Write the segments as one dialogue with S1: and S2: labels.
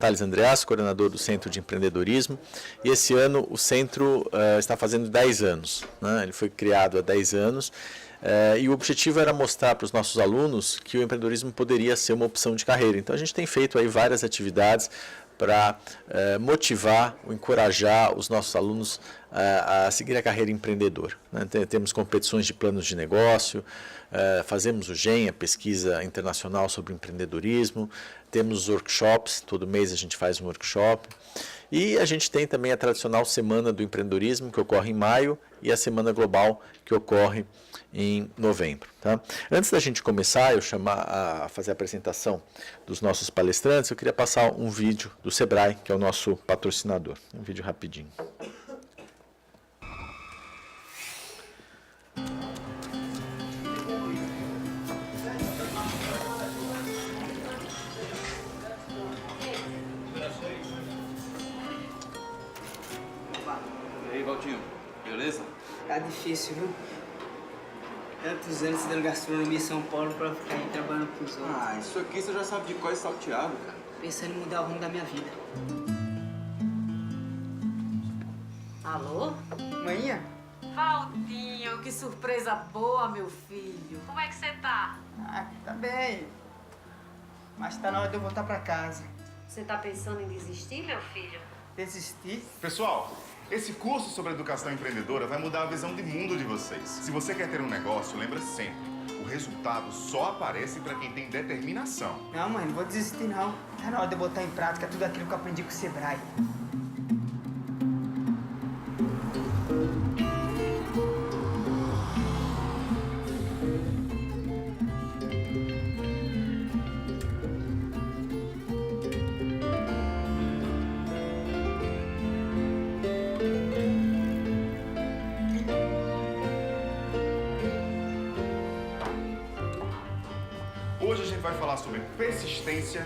S1: Thales Andreas, coordenador do Centro de Empreendedorismo, e esse ano o centro está fazendo 10 anos, né? Ele foi criado há 10 anos, e o objetivo era mostrar para os nossos alunos que o empreendedorismo poderia ser uma opção de carreira. Então a gente tem feito aí várias atividades para motivar, encorajar os nossos alunos a seguir a carreira empreendedora, né? Temos competições de planos de negócio, fazemos o GEM, a pesquisa internacional sobre empreendedorismo, temos workshops, todo mês a gente faz um workshop, e a gente tem também a tradicional Semana do Empreendedorismo, que ocorre em maio, e a Semana Global, que ocorre em novembro. Tá? Antes da gente começar, eu chamar a fazer a apresentação dos nossos palestrantes, eu queria passar um vídeo do Sebrae, que é o nosso patrocinador. Um vídeo rapidinho.
S2: E aí, Valdinho, beleza?
S3: Tá difícil, viu? Tantos anos estudando gastronomia em São Paulo pra ficar aí trabalhando pros outros.
S2: Ah, isso aqui você já sabe de qual é salteado, cara.
S3: Pensando em mudar o rumo da minha vida.
S4: Alô?
S3: Manhã?
S4: Valdinho, que surpresa boa, meu filho. Como é que você tá?
S3: Ah, tá bem. Mas tá na hora de eu voltar pra casa.
S4: Você tá pensando em desistir, meu filho?
S3: Desistir?
S5: Pessoal, esse curso sobre educação empreendedora vai mudar a visão de mundo de vocês. Se você quer ter um negócio, lembra sempre, o resultado só aparece para quem tem determinação.
S3: Não, mãe, não vou desistir, não. Tá na hora de eu botar em prática tudo aquilo que eu aprendi com o Sebrae.
S5: Hoje a gente vai falar sobre persistência,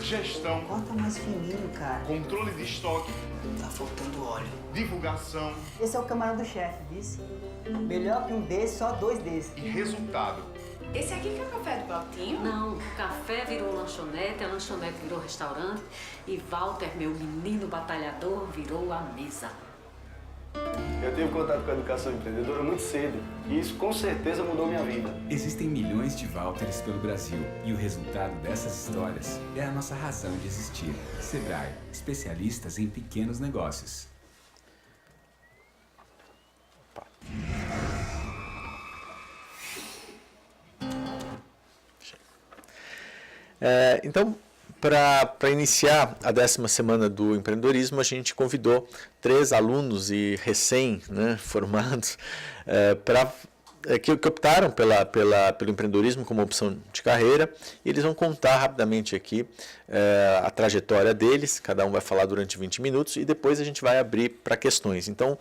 S5: gestão,
S3: Corta mais fininho, cara.
S5: controle de estoque,
S3: Tá faltando óleo.
S5: divulgação
S3: Esse é o camarão do chefe, disse. Melhor que um desse, só dois desses.
S5: e resultado.
S6: Esse aqui que é o café do Valtinho?
S4: Não, o café virou lanchonete, a lanchonete virou restaurante e Walter, meu menino batalhador, virou a mesa.
S7: Eu tive contato com a educação empreendedora muito cedo e isso com certeza mudou minha vida.
S8: Existem milhões de Walters pelo Brasil e o resultado dessas histórias é a nossa razão de existir. Sebrae, especialistas em pequenos negócios.
S1: Então, para iniciar a 10ª Semana do Empreendedorismo, a gente convidou 3 alunos e recém-formados que optaram pelo empreendedorismo como opção de carreira, e eles vão contar rapidamente aqui a trajetória deles. Cada um vai falar durante 20 minutos e depois a gente vai abrir para questões. Então,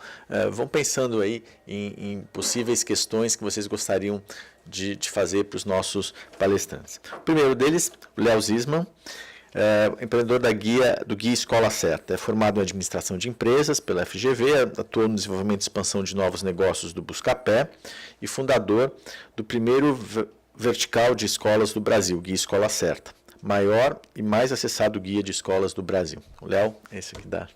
S1: vão pensando aí em possíveis questões que vocês gostariam de fazer para os nossos palestrantes. O primeiro deles, o Léo Zisman, empreendedor do Guia Escola Certa. É formado em administração de empresas pela FGV, atuou no desenvolvimento e expansão de novos negócios do Buscapé e fundador do primeiro vertical de escolas do Brasil, Guia Escola Certa, maior e mais acessado guia de escolas do Brasil. O Léo, esse aqui dá.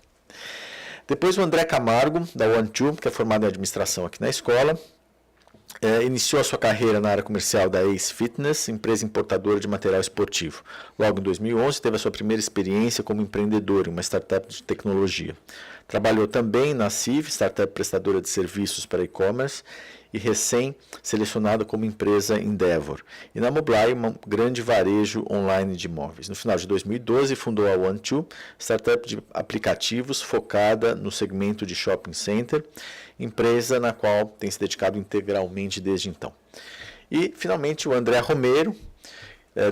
S1: Depois o André Camargo, da One2, que é formado em administração aqui na escola. Iniciou a sua carreira na área comercial da Ace Fitness, empresa importadora de material esportivo. Logo em 2011, teve a sua primeira experiência como empreendedor em uma startup de tecnologia. Trabalhou também na CIV, startup prestadora de serviços para e-commerce, e recém-selecionada como empresa Endeavor. E na Moblai, um grande varejo online de imóveis. No final de 2012, fundou a One2, startup de aplicativos focada no segmento de shopping center, empresa na qual tem se dedicado integralmente desde então. E, finalmente, o André Romero,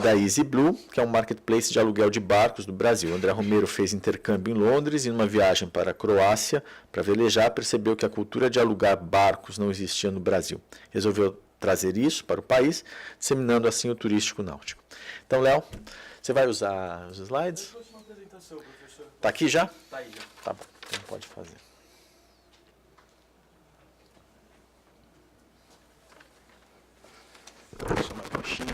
S1: da Easy Blue, que é um marketplace de aluguel de barcos do Brasil. O André Romero fez intercâmbio em Londres e, numa viagem para a Croácia, para velejar, percebeu que a cultura de alugar barcos não existia no Brasil. Resolveu trazer isso para o país, disseminando assim o turístico náutico. Então, Léo, você vai usar os slides?
S2: Eu trouxe uma apresentação, professor.
S1: Está aqui já?
S2: Tá aí já.
S1: Tá bom, então pode fazer. Deixa uma caixinha.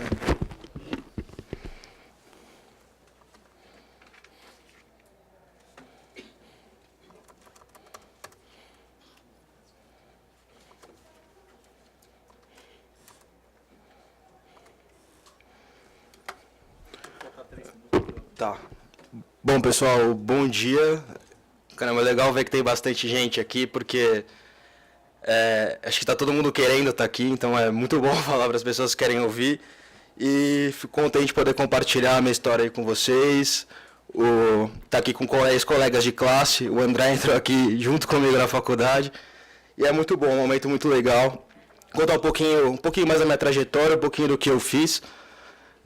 S9: Tá. Bom, pessoal, bom dia. Caramba, é legal ver que tem bastante gente aqui, porque acho que tá todo mundo querendo estar aqui, então é muito bom falar para as pessoas que querem ouvir. E fico contente de poder compartilhar a minha história aí com vocês. Tá aqui com ex-colegas de classe, o André entrou aqui junto comigo na faculdade. E é muito bom, um momento muito legal. Contar um pouquinho mais da minha trajetória, um pouquinho do que eu fiz,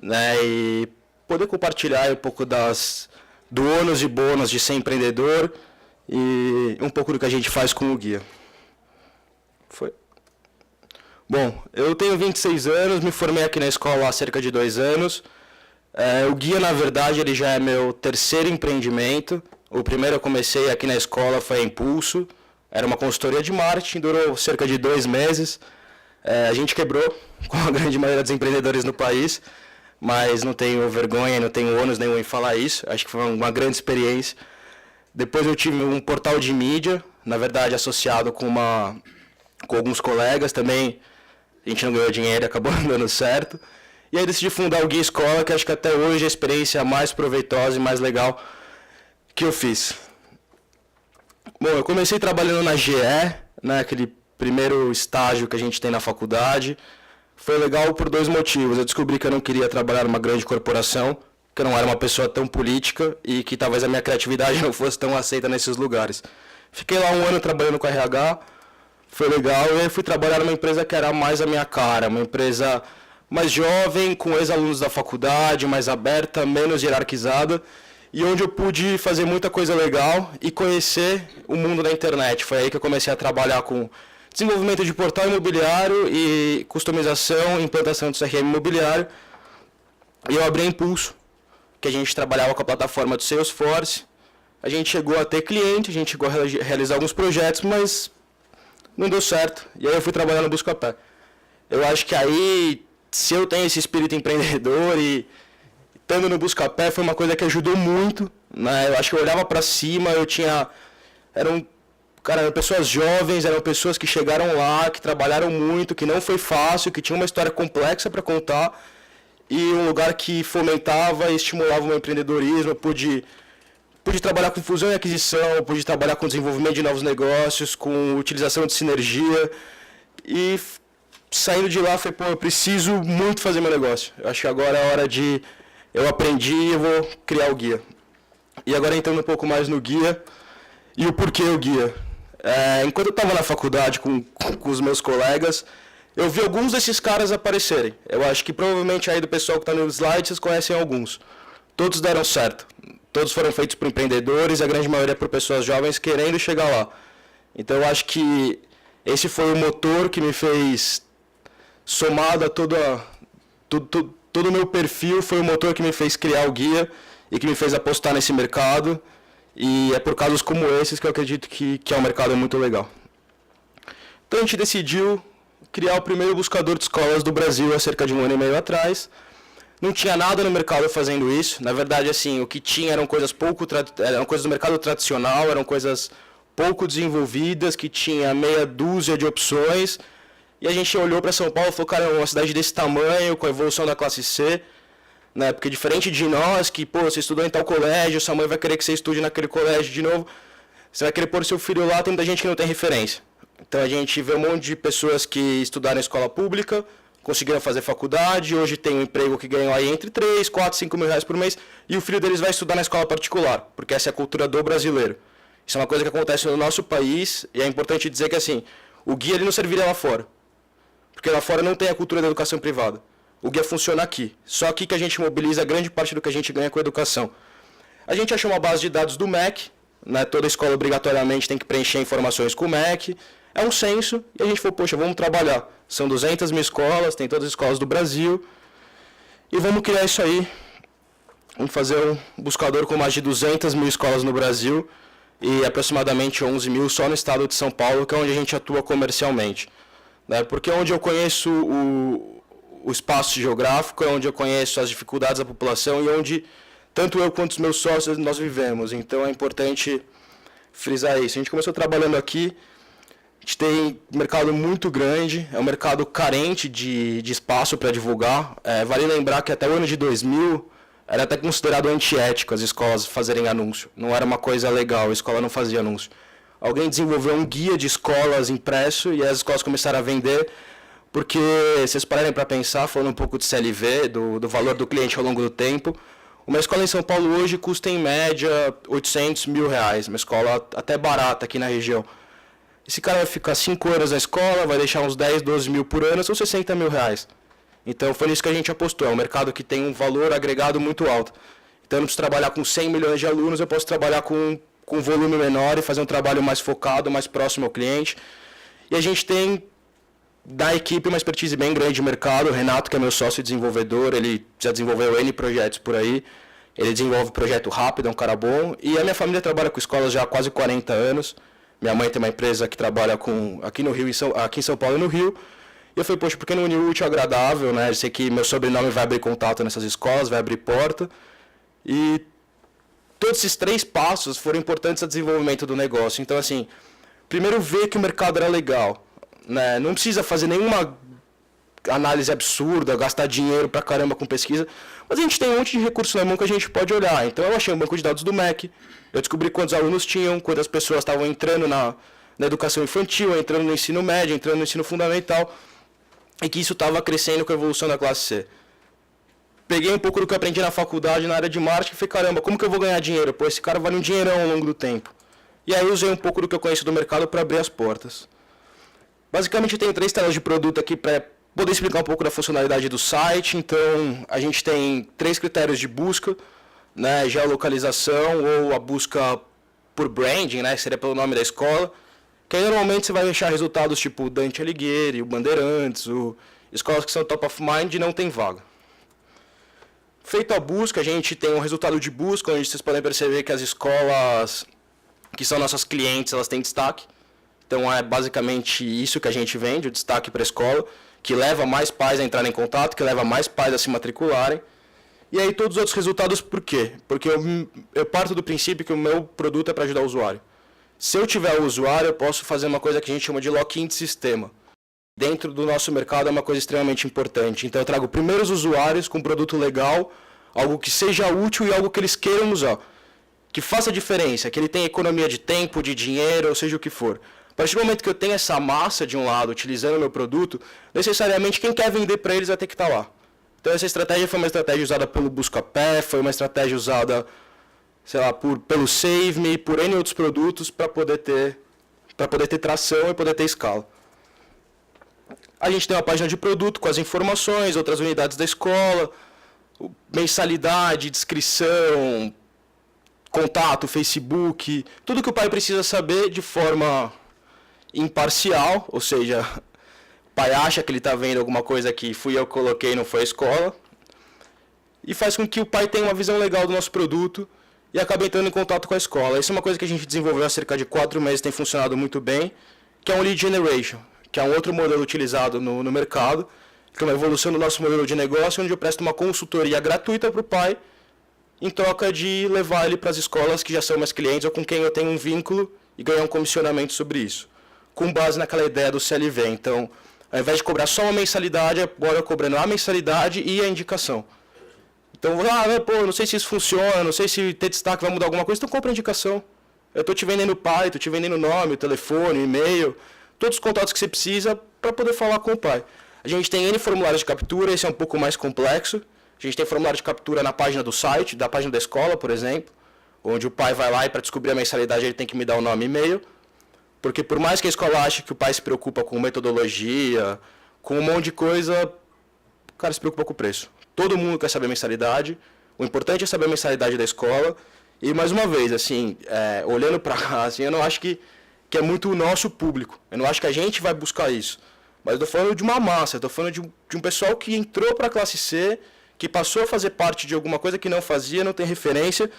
S9: né? E poder compartilhar um pouco do ônus e bônus de ser empreendedor e um pouco do que a gente faz com o guia. Bom, eu tenho 26 anos, me formei aqui na escola há cerca de 2 anos. O guia, na verdade, ele já é meu terceiro empreendimento. O primeiro eu comecei aqui na escola foi a Impulso. Era uma consultoria de marketing, durou cerca de 2 meses. A gente quebrou, com a grande maioria dos empreendedores no país, mas não tenho vergonha, não tenho ônus nenhum em falar isso. Acho que foi uma grande experiência. Depois eu tive um portal de mídia, na verdade associado com alguns colegas também. A gente não ganhou dinheiro e acabou não dando certo. E aí decidi fundar o Guia Escola, que acho que até hoje é a experiência mais proveitosa e mais legal que eu fiz. Bom, eu comecei trabalhando na GE, né, aquele primeiro estágio que a gente tem na faculdade. Foi legal por 2 motivos. Eu descobri que eu não queria trabalhar numa grande corporação, que eu não era uma pessoa tão política e que talvez a minha criatividade não fosse tão aceita nesses lugares. Fiquei lá 1 ano trabalhando com RH, foi legal, e aí fui trabalhar numa empresa que era mais a minha cara, uma empresa mais jovem, com ex-alunos da faculdade, mais aberta, menos hierarquizada, e onde eu pude fazer muita coisa legal e conhecer o mundo da internet. Foi aí que eu comecei a trabalhar com desenvolvimento de portal imobiliário e customização e implantação do CRM imobiliário. E eu abri a Impulso, que a gente trabalhava com a plataforma do Salesforce. A gente chegou a ter cliente, a gente chegou a realizar alguns projetos, mas não deu certo. E aí eu fui trabalhar no Buscapé. Eu acho que aí, se eu tenho esse espírito empreendedor e estando no Buscapé, foi uma coisa que ajudou muito, né? Eu acho que eu olhava para cima, eram pessoas jovens, eram pessoas que chegaram lá, que trabalharam muito, que não foi fácil, que tinham uma história complexa para contar, e um lugar que fomentava e estimulava o meu empreendedorismo. Eu pude trabalhar com fusão e aquisição, pude trabalhar com desenvolvimento de novos negócios, com utilização de sinergia, e saindo de lá, falei, eu preciso muito fazer meu negócio. Eu acho que agora é a hora de... Eu aprendi e eu vou criar o guia. E agora entrando um pouco mais no guia, e o porquê o guia. Enquanto eu estava na faculdade com os meus colegas, eu vi alguns desses caras aparecerem. Eu acho que provavelmente aí do pessoal que está no slide, vocês conhecem alguns. Todos deram certo. Todos foram feitos por empreendedores, a grande maioria por pessoas jovens querendo chegar lá. Então eu acho que esse foi o motor que me fez, somado a todo o meu perfil, foi o motor que me fez criar o guia e que me fez apostar nesse mercado. E é por casos como esses que eu acredito que é um mercado muito legal. Então a gente decidiu criar o primeiro buscador de escolas do Brasil há cerca de 1 ano e meio atrás. Não tinha nada no mercado fazendo isso. Na verdade, assim, o que tinha eram coisas do mercado tradicional, eram coisas pouco desenvolvidas, que tinha meia dúzia de opções. E a gente olhou para São Paulo e falou, cara, é uma cidade desse tamanho, com a evolução da classe C, né? Porque diferente de nós, que, você estudou em tal colégio, sua mãe vai querer que você estude naquele colégio de novo, você vai querer pôr seu filho lá, tem muita gente que não tem referência. Então a gente vê um monte de pessoas que estudaram em escola pública, conseguiram fazer faculdade, hoje tem um emprego que ganham aí entre 3, 4, 5 mil reais por mês, e o filho deles vai estudar na escola particular, porque essa é a cultura do brasileiro. Isso é uma coisa que acontece no nosso país, e é importante dizer que, assim, o guia ele não serviria lá fora, porque lá fora não tem a cultura da educação privada. O guia funciona aqui, só aqui que a gente mobiliza grande parte do que a gente ganha com a educação. A gente achou uma base de dados do MEC, né? Toda escola obrigatoriamente tem que preencher informações com o MEC, é um censo, e a gente falou, poxa, vamos trabalhar. São 200 mil escolas, tem todas as escolas do Brasil, e vamos criar isso aí. Vamos fazer um buscador com mais de 200 mil escolas no Brasil, e aproximadamente 11 mil só no estado de São Paulo, que é onde a gente atua comercialmente. Né? Porque é onde eu conheço o espaço geográfico, é onde eu conheço as dificuldades da população e onde tanto eu quanto os meus sócios nós vivemos. Então é importante frisar isso. A gente começou trabalhando aqui, a gente tem um mercado muito grande, é um mercado carente de espaço para divulgar. Vale lembrar que até o ano de 2000 era até considerado antiético as escolas fazerem anúncio. Não era uma coisa legal, a escola não fazia anúncio. Alguém desenvolveu um guia de escolas impresso e as escolas começaram a vender, porque, se vocês pararem para pensar, falando um pouco de CLV, do valor do cliente ao longo do tempo, uma escola em São Paulo hoje custa em média 800 mil reais, uma escola até barata aqui na região. Esse cara vai ficar 5 anos na escola, vai deixar uns 10, 12 mil por ano, são 60 mil reais. Então foi nisso que a gente apostou, é um mercado que tem um valor agregado muito alto. Então eu não preciso trabalhar com 100 milhões de alunos, eu posso trabalhar com um volume menor e fazer um trabalho mais focado, mais próximo ao cliente. E a gente tem da equipe uma expertise bem grande de mercado. O Renato, que é meu sócio desenvolvedor, ele já desenvolveu N projetos por aí. Ele desenvolve projeto rápido, é um cara bom. E a minha família trabalha com escolas já há quase 40 anos. Minha mãe tem uma empresa que trabalha aqui no Rio, aqui em São Paulo e no Rio. E eu falei, poxa, por que não unir o útil ao agradável, né? Eu sei que meu sobrenome vai abrir contato nessas escolas, vai abrir porta. E todos esses 3 passos foram importantes ao desenvolvimento do negócio. Então, assim, primeiro ver que o mercado era legal, né? Não precisa fazer nenhuma análise absurda, gastar dinheiro pra caramba com pesquisa, mas a gente tem um monte de recursos na mão que a gente pode olhar. Então eu achei um banco de dados do MEC, eu descobri quantos alunos tinham, quantas pessoas estavam entrando na educação infantil, entrando no ensino médio, entrando no ensino fundamental, e que isso estava crescendo com a evolução da classe C. Peguei um pouco do que eu aprendi na faculdade, na área de marketing, e falei, caramba, como que eu vou ganhar dinheiro? Pô, esse cara vale um dinheirão ao longo do tempo. E aí eu usei um pouco do que eu conheço do mercado para abrir as portas. Basicamente eu tenho 3 telas de produto aqui para poder explicar um pouco da funcionalidade do site. Então a gente tem 3 critérios de busca, né, geolocalização ou a busca por branding, né, que seria pelo nome da escola, que aí normalmente você vai deixar resultados tipo Dante Alighieri, o Bandeirantes, escolas que são top of mind e não tem vaga. Feito a busca, a gente tem um resultado de busca, onde vocês podem perceber que as escolas que são nossas clientes, elas têm destaque. Então é basicamente isso que a gente vende, o destaque para a escola, que leva mais pais a entrarem em contato, que leva mais pais a se matricularem. E aí todos os outros resultados, por quê? Porque eu parto do princípio que o meu produto é para ajudar o usuário. Se eu tiver o usuário, eu posso fazer uma coisa que a gente chama de lock-in de sistema. Dentro do nosso mercado é uma coisa extremamente importante. Então eu trago primeiro os usuários com um produto legal, algo que seja útil e algo que eles queiram usar. Que faça diferença, que ele tenha economia de tempo, de dinheiro, ou seja o que for. A partir do momento que eu tenho essa massa de um lado utilizando o meu produto, necessariamente quem quer vender para eles vai ter que estar lá. Então essa estratégia foi uma estratégia usada pelo Buscapé, foi uma estratégia usada, sei lá, pelo Save Me, por N outros produtos para poder ter tração e poder ter escala. A gente tem uma página de produto com as informações, outras unidades da escola, mensalidade, descrição, contato, Facebook, tudo que o pai precisa saber de forma imparcial, ou seja, o pai acha que ele está vendo alguma coisa que fui eu que coloquei e não foi a escola, e faz com que o pai tenha uma visão legal do nosso produto e acabe entrando em contato com a escola. Isso é uma coisa que a gente desenvolveu há cerca de 4 meses, tem funcionado muito bem, que é um lead generation, que é um outro modelo utilizado no mercado, que é uma evolução do nosso modelo de negócio, onde eu presto uma consultoria gratuita para o pai, em troca de levar ele para as escolas que já são meus clientes ou com quem eu tenho um vínculo e ganhar um comissionamento sobre isso, com base naquela ideia do CLV. Então, ao invés de cobrar só uma mensalidade, agora eu cobrando a mensalidade e a indicação. Então, não sei se isso funciona, não sei se ter destaque vai mudar alguma coisa, então compra a indicação. Eu estou te vendendo o pai, estou te vendendo o nome, o telefone, o e-mail, todos os contatos que você precisa para poder falar com o pai. A gente tem N formulários de captura, esse é um pouco mais complexo. A gente tem formulário de captura na página do site, da página da escola, por exemplo, onde o pai vai lá e para descobrir a mensalidade ele tem que me dar o nome e e-mail. Porque por mais que a escola ache que o pai se preocupa com metodologia, com um monte de coisa, o cara se preocupa com o preço. Todo mundo quer saber a mensalidade, o importante é saber a mensalidade da escola. E mais uma vez, assim, olhando para cá, assim, eu não acho que é muito o nosso público. Eu não acho que a gente vai buscar isso. Mas eu estou falando de uma massa, estou falando de um pessoal que entrou para a classe C, que passou a fazer parte de alguma coisa que não fazia, não tem referência,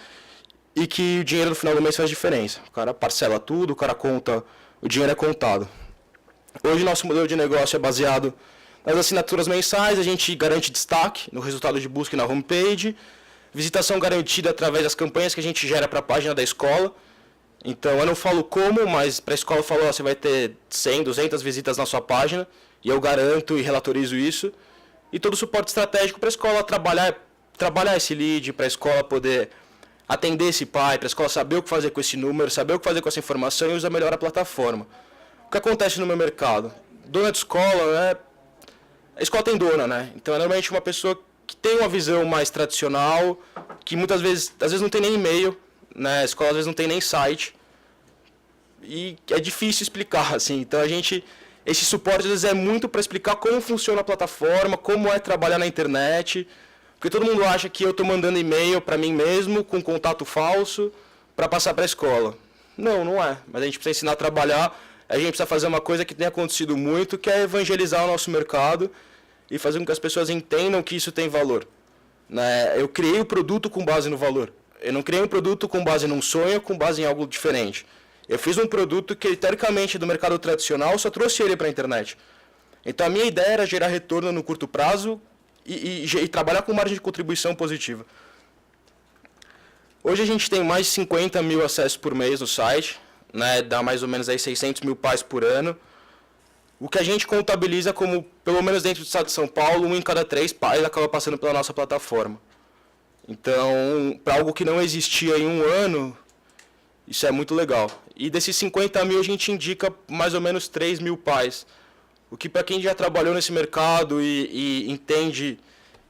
S9: e que o dinheiro no final do mês faz diferença. O cara parcela tudo, o cara conta, o dinheiro é contado. Hoje nosso modelo de negócio é baseado nas assinaturas mensais, a gente garante destaque no resultado de busca e na homepage, visitação garantida através das campanhas que a gente gera para a página da escola. Então eu não falo como, mas para a escola eu falo, você vai ter 100, 200 visitas na sua página, e eu garanto e relatorizo isso. E todo o suporte estratégico para a escola trabalhar trabalhar esse lead, para a escola poder atender esse pai, para a escola saber o que fazer com esse número, saber o que fazer com essa informação e usar melhor a plataforma. O que acontece no meu mercado? Dona de escola, a escola tem dona, né? Então é normalmente uma pessoa que tem uma visão mais tradicional, que muitas vezes, às vezes não tem nem e-mail, né? A escola às vezes não tem nem site. E é difícil explicar, assim. Então esse suporte às vezes é muito para explicar como funciona a plataforma, como é trabalhar na internet. Porque todo mundo acha que eu estou mandando e-mail para mim mesmo, com contato falso, para passar para a escola. Não, não é. Mas a gente precisa ensinar a trabalhar, a gente precisa fazer uma coisa que tem acontecido muito, que é evangelizar o nosso mercado e fazer com que as pessoas entendam que isso tem valor. Né? Eu criei o produto com base no valor. Eu não criei um produto com base num sonho, com base em algo diferente. Eu fiz um produto que, teoricamente, do mercado tradicional, só trouxe ele para a internet. Então, a minha ideia era gerar retorno no curto prazo e trabalhar com margem de contribuição positiva. Hoje a gente tem mais de 50 mil acessos por mês no site, né, dá mais ou menos aí 600 mil pais por ano. O que a gente contabiliza como, pelo menos dentro do estado de São Paulo, 1 em cada 3 pais acaba passando pela nossa plataforma. Então, para algo que não existia em um ano, isso é muito legal. E desses 50 mil a gente indica mais ou menos 3 mil pais. O que para quem já trabalhou nesse mercado e entende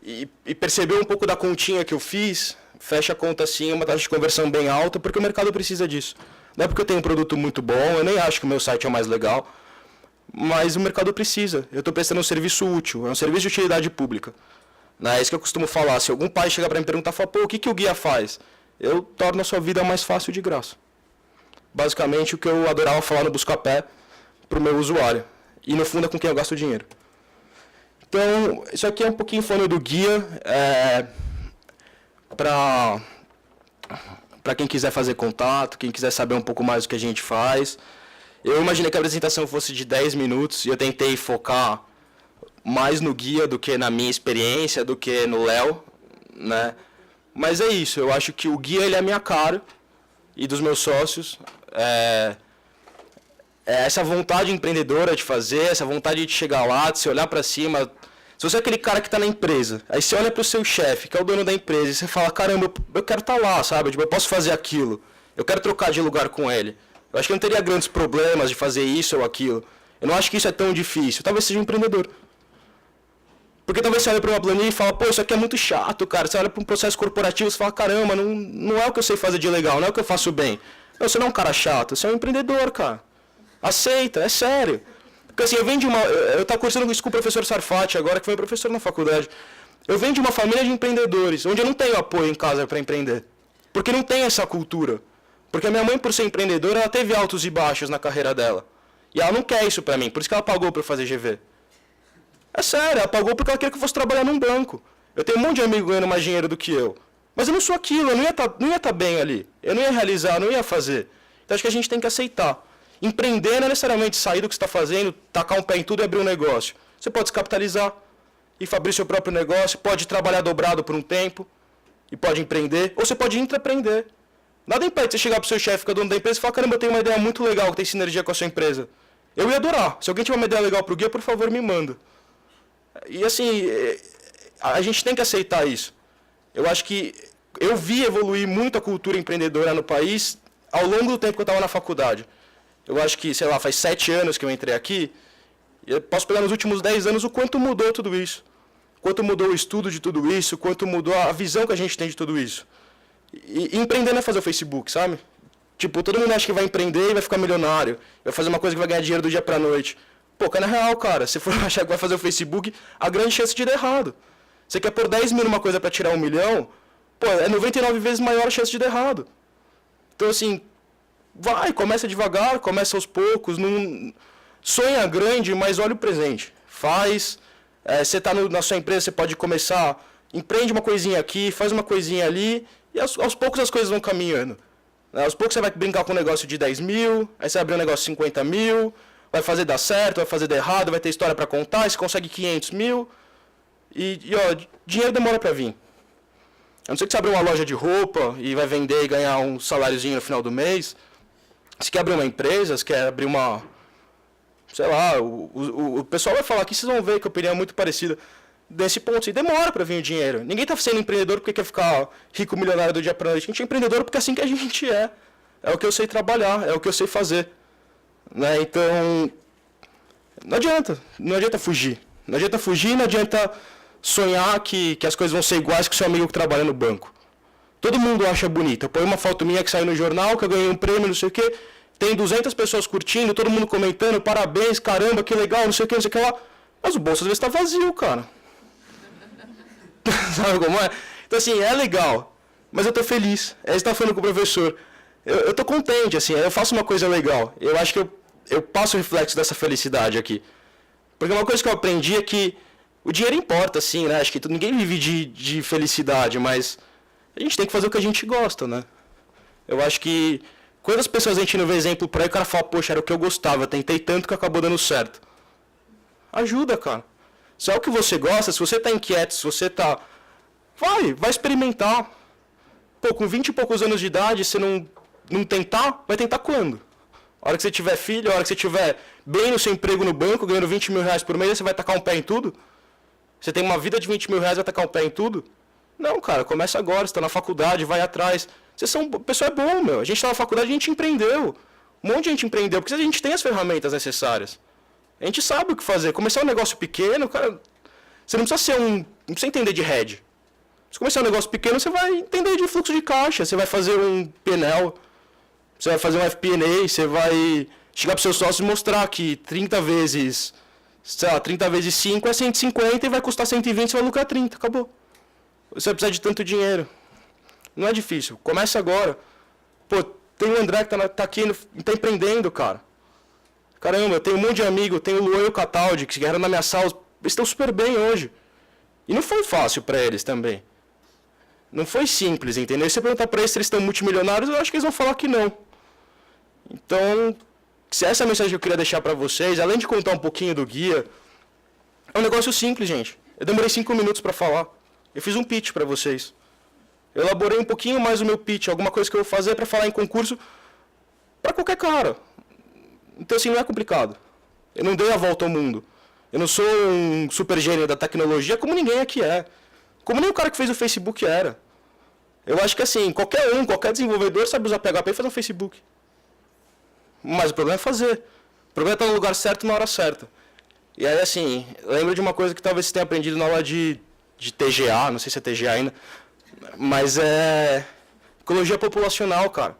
S9: e percebeu um pouco da continha que eu fiz, fecha a conta assim, uma taxa de conversão bem alta, porque o mercado precisa disso. Não é porque eu tenho um produto muito bom, eu nem acho que o meu site é o mais legal, mas o mercado precisa. Eu estou prestando um serviço útil, é um serviço de utilidade pública. É isso que eu costumo falar. Se algum pai chegar para me perguntar, fala, pô, o que o guia faz? Eu torno a sua vida mais fácil de graça. Basicamente o que eu adorava falar no Buscapé para o meu usuário. E no fundo é com quem eu gasto dinheiro. Então, isso aqui é um pouquinho falando do guia. Para quem quiser fazer contato, quem quiser saber um pouco mais do que a gente faz. Eu imaginei que a apresentação fosse de 10 minutos e eu tentei focar mais no guia do que na minha experiência, do que no Léo, né? Mas é isso, eu acho que o guia ele é a minha cara e dos meus sócios. Essa vontade empreendedora de fazer, essa vontade de chegar lá, de se olhar para cima. Se você é aquele cara que está na empresa, aí você olha para o seu chefe, que é o dono da empresa, e você fala, caramba, eu quero estar lá, sabe? Tipo, eu posso fazer aquilo, eu quero trocar de lugar com ele. Eu acho que eu não teria grandes problemas de fazer isso ou aquilo. Eu não acho que isso é tão difícil. Talvez seja um empreendedor. Porque talvez você olha para uma planilha e fala, pô, isso aqui é muito chato, cara. Você olha para um processo corporativo e fala, caramba, não é o que eu sei fazer de legal, não é o que eu faço bem. Não, você não é um cara chato, você é um empreendedor, cara. Aceita, é sério. Porque assim, eu venho de uma... Eu estava conversando isso com o professor Sarfati agora, que foi professor na faculdade. Eu venho de uma família de empreendedores, onde eu não tenho apoio em casa para empreender. Porque não tem essa cultura. Porque a minha mãe, por ser empreendedora, ela teve altos e baixos na carreira dela. E ela não quer isso para mim, por isso que ela pagou para eu fazer GV. É sério, ela pagou porque ela queria que eu fosse trabalhar num banco. Eu tenho um monte de amigo ganhando mais dinheiro do que eu. Mas eu não sou aquilo, eu não ia estar bem ali. Eu não ia realizar, eu não ia fazer. Então acho que a gente tem que aceitar. Empreender não é necessariamente sair do que você está fazendo, tacar um pé em tudo e abrir um negócio. Você pode se capitalizar e abrir seu próprio negócio, pode trabalhar dobrado por um tempo e pode empreender, ou você pode intraempreender. Nada impede você chegar para o seu chefe, que é dono da empresa, e falar, caramba, eu tenho uma ideia muito legal que tem sinergia com a sua empresa. Eu ia adorar. Se alguém tiver uma ideia legal para o guia, por favor, me manda. E assim, a gente tem que aceitar isso. Eu acho que eu vi evoluir muito a cultura empreendedora no país ao longo do tempo que eu estava na faculdade. Eu acho que, sei lá, faz 7 anos que eu entrei aqui, e eu posso pegar nos últimos 10 anos o quanto mudou tudo isso. Quanto mudou o estudo de tudo isso, quanto mudou a visão que a gente tem de tudo isso. E empreender não é fazer o Facebook, sabe? Tipo, todo mundo acha que vai empreender e vai ficar milionário. Vai fazer uma coisa que vai ganhar dinheiro do dia pra noite. Pô, cara, na real, cara, se for achar que vai fazer o Facebook, a grande chance de dar errado. Você quer pôr 10 mil numa coisa pra tirar 1 milhão, pô, é 99 vezes maior a chance de dar errado. Então, assim, vai, começa devagar, começa aos poucos, não sonha grande, mas olha o presente. Faz, você tá na sua empresa, você pode começar, empreende uma coisinha aqui, faz uma coisinha ali, e aos poucos as coisas vão caminhando. Aos poucos você vai brincar com um negócio de 10 mil, aí você vai abrir um negócio de 50 mil, vai fazer dar certo, vai fazer dar errado, vai ter história para contar, aí você consegue 500 mil, ó, dinheiro demora para vir. A não ser que você abra uma loja de roupa e vai vender e ganhar um saláriozinho no final do mês. Se quer abrir uma empresa, se quer abrir uma... Sei lá, o pessoal vai falar aqui, vocês vão ver que a opinião é muito parecida. desse ponto. E demora para vir o dinheiro. Ninguém está sendo empreendedor porque quer ficar rico, milionário do dia para noite. A gente é empreendedor porque é assim que a gente é. É o que eu sei trabalhar, é o que eu sei fazer. Né? Então, não adianta fugir. Não adianta fugir, não adianta sonhar que as coisas vão ser iguais que o seu amigo que trabalha no banco. Todo mundo acha bonito. Eu ponho uma foto minha que saiu no jornal, que eu ganhei um prêmio, não sei o quê. Tem 200 pessoas curtindo, todo mundo comentando, parabéns, caramba, que legal, não sei o que, não sei o que lá. Mas o bolso às vezes está vazio, cara. Sabe como é? Então, assim, é legal, mas eu tô feliz. Aí você tá falando com o professor. Eu tô contente, assim, eu faço uma coisa legal. Eu acho que eu passo o reflexo dessa felicidade aqui. Porque uma coisa que eu aprendi é que o dinheiro importa, assim, né? Acho que ninguém vive de felicidade, mas a gente tem que fazer o que a gente gosta, né? Eu acho que quantas pessoas a gente não vê exemplo por aí, o cara fala, poxa, era o que eu gostava, tentei tanto que acabou dando certo. Ajuda, cara. Se é o que você gosta, se você tá inquieto, se você tá... Vai experimentar. Pô, com 20 e poucos anos de idade, você não tentar, vai tentar quando? A hora que você tiver filho, a hora que você tiver bem no seu emprego no banco, ganhando 20 mil reais por mês, você vai tacar um pé em tudo? Você tem uma vida de 20 mil reais, vai tacar um pé em tudo? Não, cara, começa agora, você tá na faculdade, vai atrás. Pessoal é bom, meu. A gente tá na faculdade, a gente empreendeu. Um monte de gente empreendeu, porque a gente tem as ferramentas necessárias. A gente sabe o que fazer. Começar um negócio pequeno, cara, você não precisa não precisa entender de hedge. Se começar um negócio pequeno, você vai entender de fluxo de caixa, você vai fazer um PNL, você vai fazer um FP&A, você vai chegar para os seus sócios e mostrar que 30 vezes 5 é 150 e vai custar 120, você vai lucrar 30, acabou. Você vai precisar de tanto dinheiro. Não é difícil, começa agora. Pô, tem o André que tá aqui, tá empreendendo, cara. Caramba, eu tenho um monte de amigo, tem o Luan e o Cataldi, que eram na minha sala, eles estão super bem hoje. E não foi fácil para eles também. Não foi simples, entendeu? Se você perguntar para eles se eles estão multimilionários, eu acho que eles vão falar que não. Então, se essa é a mensagem que eu queria deixar para vocês, além de contar um pouquinho do guia, é um negócio simples, gente. Eu demorei 5 minutos para falar. Eu fiz um pitch para vocês. Eu elaborei um pouquinho mais o meu pitch, alguma coisa que eu vou fazer para falar em concurso para qualquer cara. Então, assim, não é complicado. Eu não dei a volta ao mundo. Eu não sou um super gênio da tecnologia como ninguém aqui é. Como nem o cara que fez o Facebook era. Eu acho que assim, qualquer desenvolvedor sabe usar PHP e fazer um Facebook. Mas o problema é fazer. O problema é estar no lugar certo na hora certa. E aí assim, lembro de uma coisa que talvez você tenha aprendido na aula de TGA, não sei se é TGA ainda, mas é ecologia populacional, cara.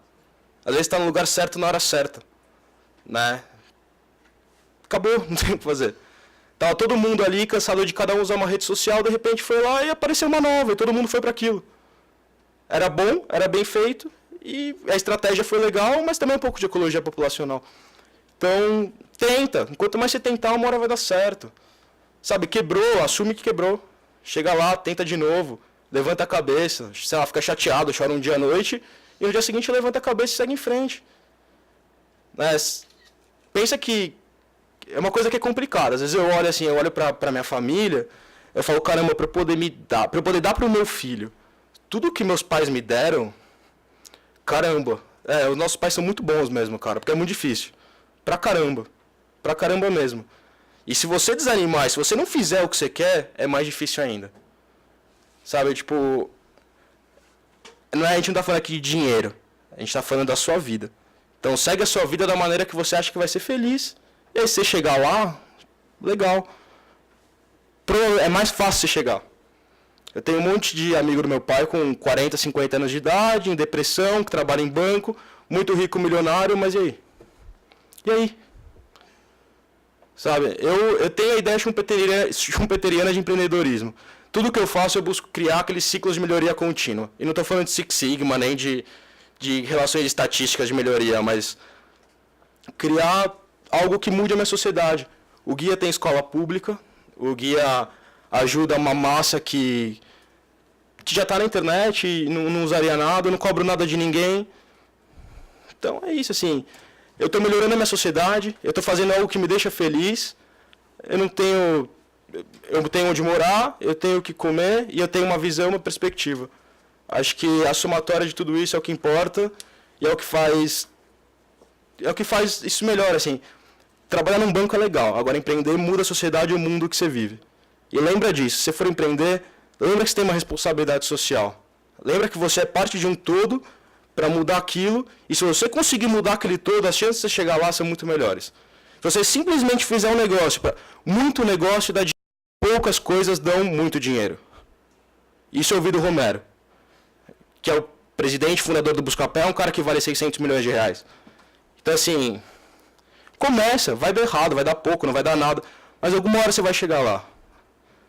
S9: Às vezes está no lugar certo na hora certa. Né? Acabou, não tem o que fazer. Tava todo mundo ali, cansado de cada um usar uma rede social, de repente foi lá e apareceu uma nova, e todo mundo foi para aquilo. Era bom, era bem feito, e a estratégia foi legal, mas também um pouco de ecologia populacional. Então, tenta. Quanto mais você tentar, uma hora vai dar certo. Sabe, quebrou, assume que quebrou. Chega lá, tenta de novo, levanta a cabeça, sei lá, fica chateado, chora um dia à noite, e no dia seguinte levanta a cabeça e segue em frente. Pensa que é uma coisa que é complicada. Às vezes eu olho assim, para minha família, eu falo, caramba, para eu poder dar para o meu filho tudo que meus pais me deram, caramba, os nossos pais são muito bons mesmo, cara, porque é muito difícil. Pra caramba mesmo. E se você desanimar, se você não fizer o que você quer, é mais difícil ainda. Sabe, tipo, a gente não tá falando aqui de dinheiro, a gente tá falando da sua vida. Então segue a sua vida da maneira que você acha que vai ser feliz. E aí, se você chegar lá, legal. É mais fácil você chegar. Eu tenho um monte de amigo do meu pai com 40, 50 anos de idade, em depressão, que trabalha em banco, muito rico, milionário, mas e aí? E aí? Sabe, eu tenho a ideia schumpeteriana de empreendedorismo. Tudo que eu faço, eu busco criar aqueles ciclos de melhoria contínua. E não estou falando de Six Sigma, nem de relações estatísticas de melhoria, mas criar algo que mude a minha sociedade. O guia tem escola pública, o guia ajuda uma massa que já está na internet, não usaria nada, eu não cobro nada de ninguém. Então é isso, assim, eu estou melhorando a minha sociedade, eu estou fazendo algo que me deixa feliz, eu tenho onde morar, eu tenho o que comer e eu tenho uma visão, uma perspectiva. Acho que a somatória de tudo isso é o que importa e é o que faz isso melhor, assim. Trabalhar num banco é legal, agora empreender muda a sociedade e o mundo que você vive. E lembra disso, se você for empreender, lembra que você tem uma responsabilidade social. Lembra que você é parte de um todo para mudar aquilo, e se você conseguir mudar aquele todo, as chances de você chegar lá são muito melhores. Se você simplesmente fizer um negócio, muito negócio dá dinheiro, poucas coisas dão muito dinheiro. Isso eu ouvi do Romero, que é o presidente, fundador do Buscapé, é um cara que vale 600 milhões de reais. Então, assim, começa, vai dar errado, vai dar pouco, não vai dar nada, mas alguma hora você vai chegar lá.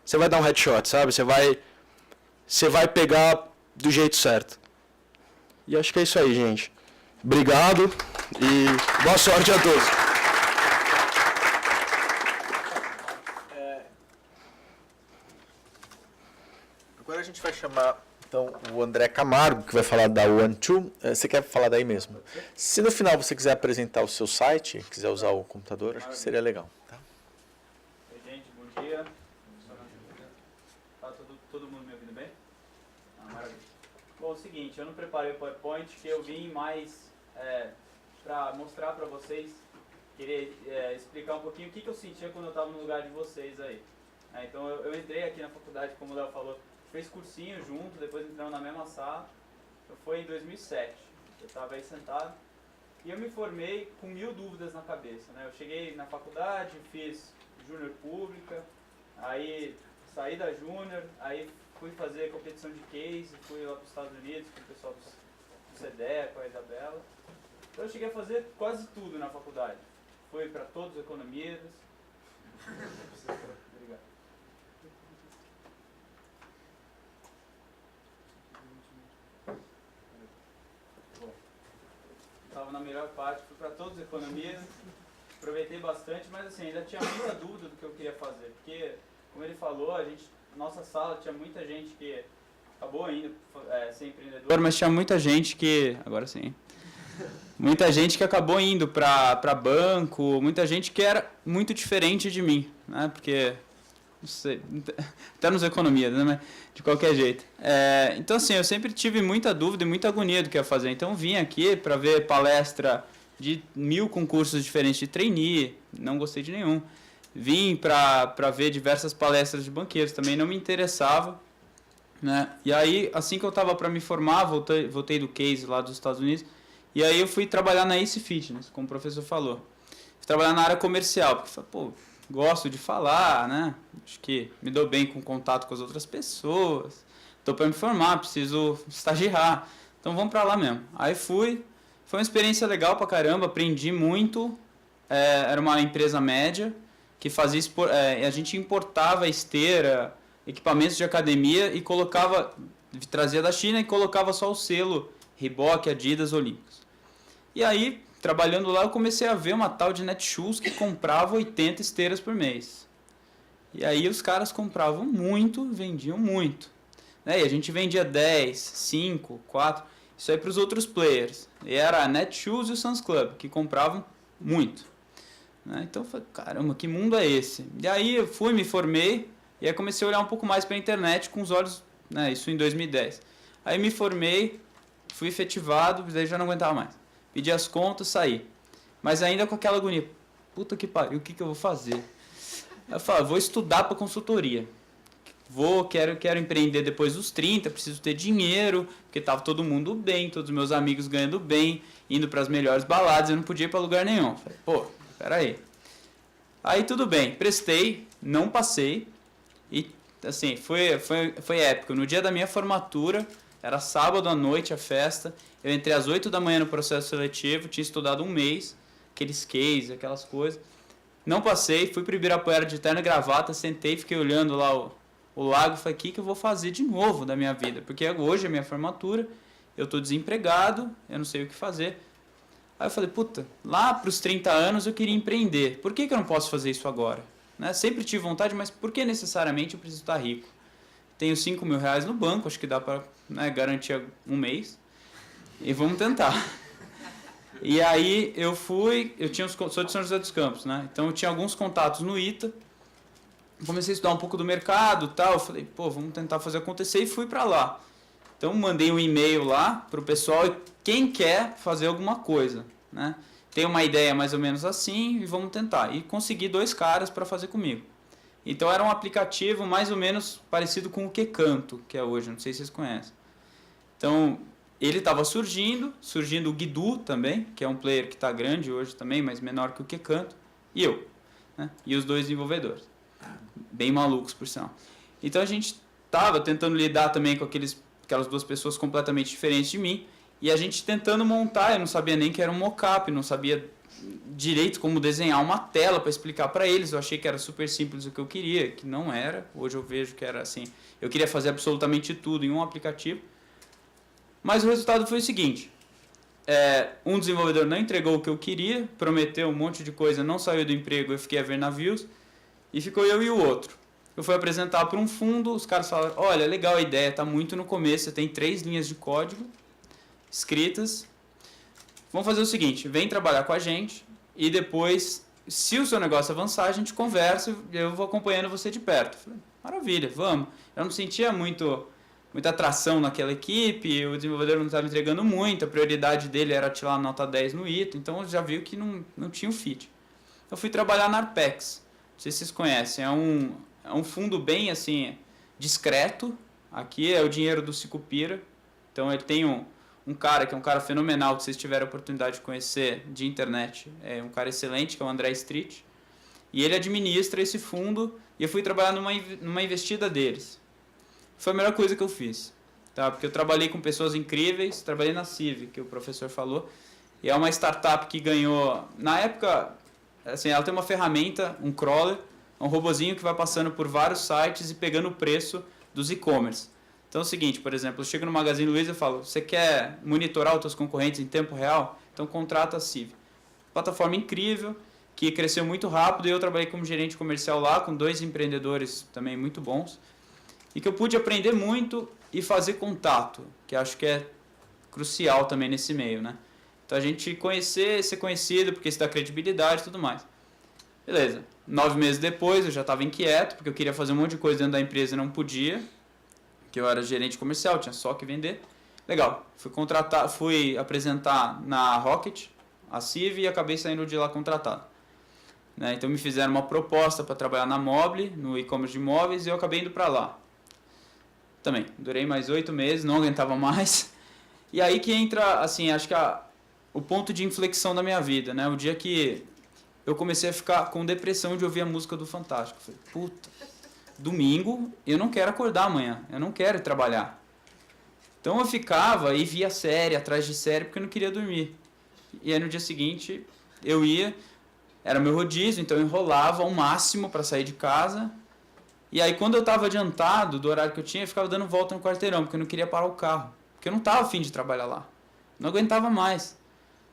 S9: Você vai dar um headshot, sabe? Você vai pegar do jeito certo. E acho que é isso aí, gente. Obrigado e boa sorte a todos.
S1: Agora a gente vai chamar então o André Camargo, que vai falar da One2. Você quer falar daí mesmo? Se no final você quiser apresentar o seu site, quiser usar o computador, acho que seria legal. Tá?
S10: Oi, gente, bom dia. Tá todo mundo me ouvindo bem? Maravilha. Bom, é o seguinte, eu não preparei o PowerPoint, que eu vim mais para mostrar para vocês, querer explicar um pouquinho o que eu sentia quando eu estava no lugar de vocês aí. Então eu entrei aqui na faculdade, como o Léo falou, fez cursinho junto, depois entramos na mesma sala. Foi em 2007, eu estava aí sentado e eu me formei com 1000 dúvidas na cabeça, né? Eu cheguei na faculdade, fiz júnior pública, aí saí da júnior, aí fui fazer competição de case, fui lá para os Estados Unidos com o pessoal do CDE, com a Isabela. Então eu cheguei a fazer quase tudo na faculdade. Fui para todos os economistas. Obrigado. Estava na melhor parte, fui para todos os economias, aproveitei bastante, mas assim, ainda tinha muita dúvida do que eu queria fazer, porque, como ele falou, nossa sala tinha muita gente que acabou indo ser empreendedor, mas tinha muita gente que, agora sim, muita gente que acabou indo para banco, muita gente que era muito diferente de mim, né, porque, não sei, até nos economias, né, mas de qualquer jeito. Então, assim, eu sempre tive muita dúvida e muita agonia do que ia fazer. Então, vim aqui para ver palestra de 1000 concursos diferentes de trainee, não gostei de nenhum. Vim para ver diversas palestras de banqueiros, também não me interessava, né? E aí, assim que eu estava para me formar, voltei do case lá dos Estados Unidos, e aí eu fui trabalhar na Ace Fitness, como o professor falou. Fui trabalhar na área comercial, porque falei, pô, gosto de falar, né? Acho que me dou bem com contato com as outras pessoas. Estou para me formar, preciso estagiar. Então vamos para lá mesmo. Aí fui. Foi uma experiência legal pra caramba, aprendi muito. Era uma empresa média que fazia a gente importava esteira, equipamentos de academia e trazia da China e colocava só o selo Reebok, Adidas, Olímpicos. E aí, trabalhando lá, eu comecei a ver uma tal de Netshoes que comprava 80 esteiras por mês. E aí os caras compravam muito, vendiam muito. Né? E a gente vendia 10, 5, 4, isso aí para os outros players. E era a Netshoes e o Sam's Club, que compravam muito. Né? Então eu falei, caramba, que mundo é esse? E aí eu fui, me formei, e aí comecei a olhar um pouco mais para a internet com os olhos, né, isso em 2010. Aí me formei, fui efetivado, daí já não aguentava mais. Pedi as contas, saí. Mas ainda com aquela agonia. Puta que pariu, o que eu vou fazer? Eu falei, vou estudar para consultoria. Quero empreender depois dos 30, preciso ter dinheiro, porque estava todo mundo bem, todos os meus amigos ganhando bem, indo para as melhores baladas, eu não podia ir para lugar nenhum. Falei, pô, peraí. Aí tudo bem, prestei, não passei, e assim, foi épico. No dia da minha formatura, era sábado à noite a festa, eu entrei às 8 da manhã no processo seletivo, tinha estudado um mês, aqueles cases, aquelas coisas. Não passei, fui para o Ibirapuera de terno e gravata, sentei, fiquei olhando lá o lago e falei, o que eu vou fazer de novo da minha vida? Porque hoje é a minha formatura, eu estou desempregado, eu não sei o que fazer. Aí eu falei, puta, lá para os 30 anos eu queria empreender, por que eu não posso fazer isso agora? Né? Sempre tive vontade, mas por que necessariamente eu preciso estar rico? Tenho 5 mil reais no banco, acho que dá para, né, garantir um mês, e vamos tentar. E aí eu sou de São José dos Campos, né? Então eu tinha alguns contatos no ITA, comecei a estudar um pouco do mercado e tal, falei, pô, vamos tentar fazer acontecer e fui para lá. Então mandei um e-mail lá pro pessoal e quem quer fazer alguma coisa, né? Tem uma ideia mais ou menos assim e vamos tentar. E consegui 2 caras para fazer comigo. Então era um aplicativo mais ou menos parecido com o QCanto, que é hoje, não sei se vocês conhecem. Então ele estava surgindo o Guidu também, que é um player que está grande hoje também, mas menor que o QCanto, e eu, né? E os 2 desenvolvedores, bem malucos por sinal. Então a gente estava tentando lidar também com aquelas 2 pessoas completamente diferentes de mim, e a gente tentando montar, eu não sabia nem que era um mockup, não sabia direito como desenhar uma tela para explicar para eles, eu achei que era super simples o que eu queria, que não era, hoje eu vejo que era assim, eu queria fazer absolutamente tudo em um aplicativo, mas o resultado foi o seguinte, um desenvolvedor não entregou o que eu queria, prometeu um monte de coisa, não saiu do emprego, eu fiquei a ver navios, e ficou eu e o outro. Eu fui apresentar para um fundo, os caras falaram, olha, legal a ideia, está muito no começo, você tem 3 linhas de código escritas, vamos fazer o seguinte, vem trabalhar com a gente e depois, se o seu negócio avançar, a gente conversa e eu vou acompanhando você de perto. Eu falei, maravilha, vamos. Eu não sentia muita atração naquela equipe, o desenvolvedor não estava entregando muito, a prioridade dele era tirar a nota 10 no ITO, então eu já vi que não tinha o fit. Eu fui trabalhar na Arpex, não sei se vocês conhecem, é um fundo bem assim discreto, aqui é o dinheiro do Sicupira, então ele tem um cara que é um cara fenomenal, que vocês tiveram a oportunidade de conhecer de internet, é um cara excelente, que é o André Street, e ele administra esse fundo, e eu fui trabalhar numa investida deles. Foi a melhor coisa que eu fiz, tá? Porque eu trabalhei com pessoas incríveis, trabalhei na Civ, que o professor falou, e é uma startup que ganhou, na época, assim, ela tem uma ferramenta, um crawler, um robozinho que vai passando por vários sites e pegando o preço dos e-commerce. Então é o seguinte, por exemplo, eu chego no Magazine Luiza e falo, você quer monitorar os seus concorrentes em tempo real? Então contrata a Civ. Plataforma incrível, que cresceu muito rápido, e eu trabalhei como gerente comercial lá, com 2 empreendedores também muito bons, e que eu pude aprender muito e fazer contato, que acho que é crucial também nesse meio, né? Então a gente conhecer, ser conhecido, porque isso dá credibilidade e tudo mais. Beleza, 9 meses depois eu já estava inquieto, porque eu queria fazer um monte de coisa dentro da empresa e não podia, que eu era gerente comercial, tinha só que vender. Legal, fui apresentar na Rocket, a Civ, e acabei saindo de lá contratado. Né? Então me fizeram uma proposta para trabalhar na Mobile, no e-commerce de imóveis, e eu acabei indo para lá. Também, durei mais 8 meses, não aguentava mais. E aí que entra, assim, acho que o ponto de inflexão da minha vida, né? O dia que eu comecei a ficar com depressão de ouvir a música do Fantástico. Falei, puta, domingo eu não quero acordar amanhã, eu não quero ir trabalhar. Então eu ficava e via série atrás de série porque eu não queria dormir. E aí no dia seguinte eu ia, era meu rodízio, então eu enrolava ao máximo para sair de casa. E aí quando eu estava adiantado do horário que eu tinha, eu ficava dando volta no quarteirão, porque eu não queria parar o carro. Porque eu não estava afim de trabalhar lá. Não aguentava mais.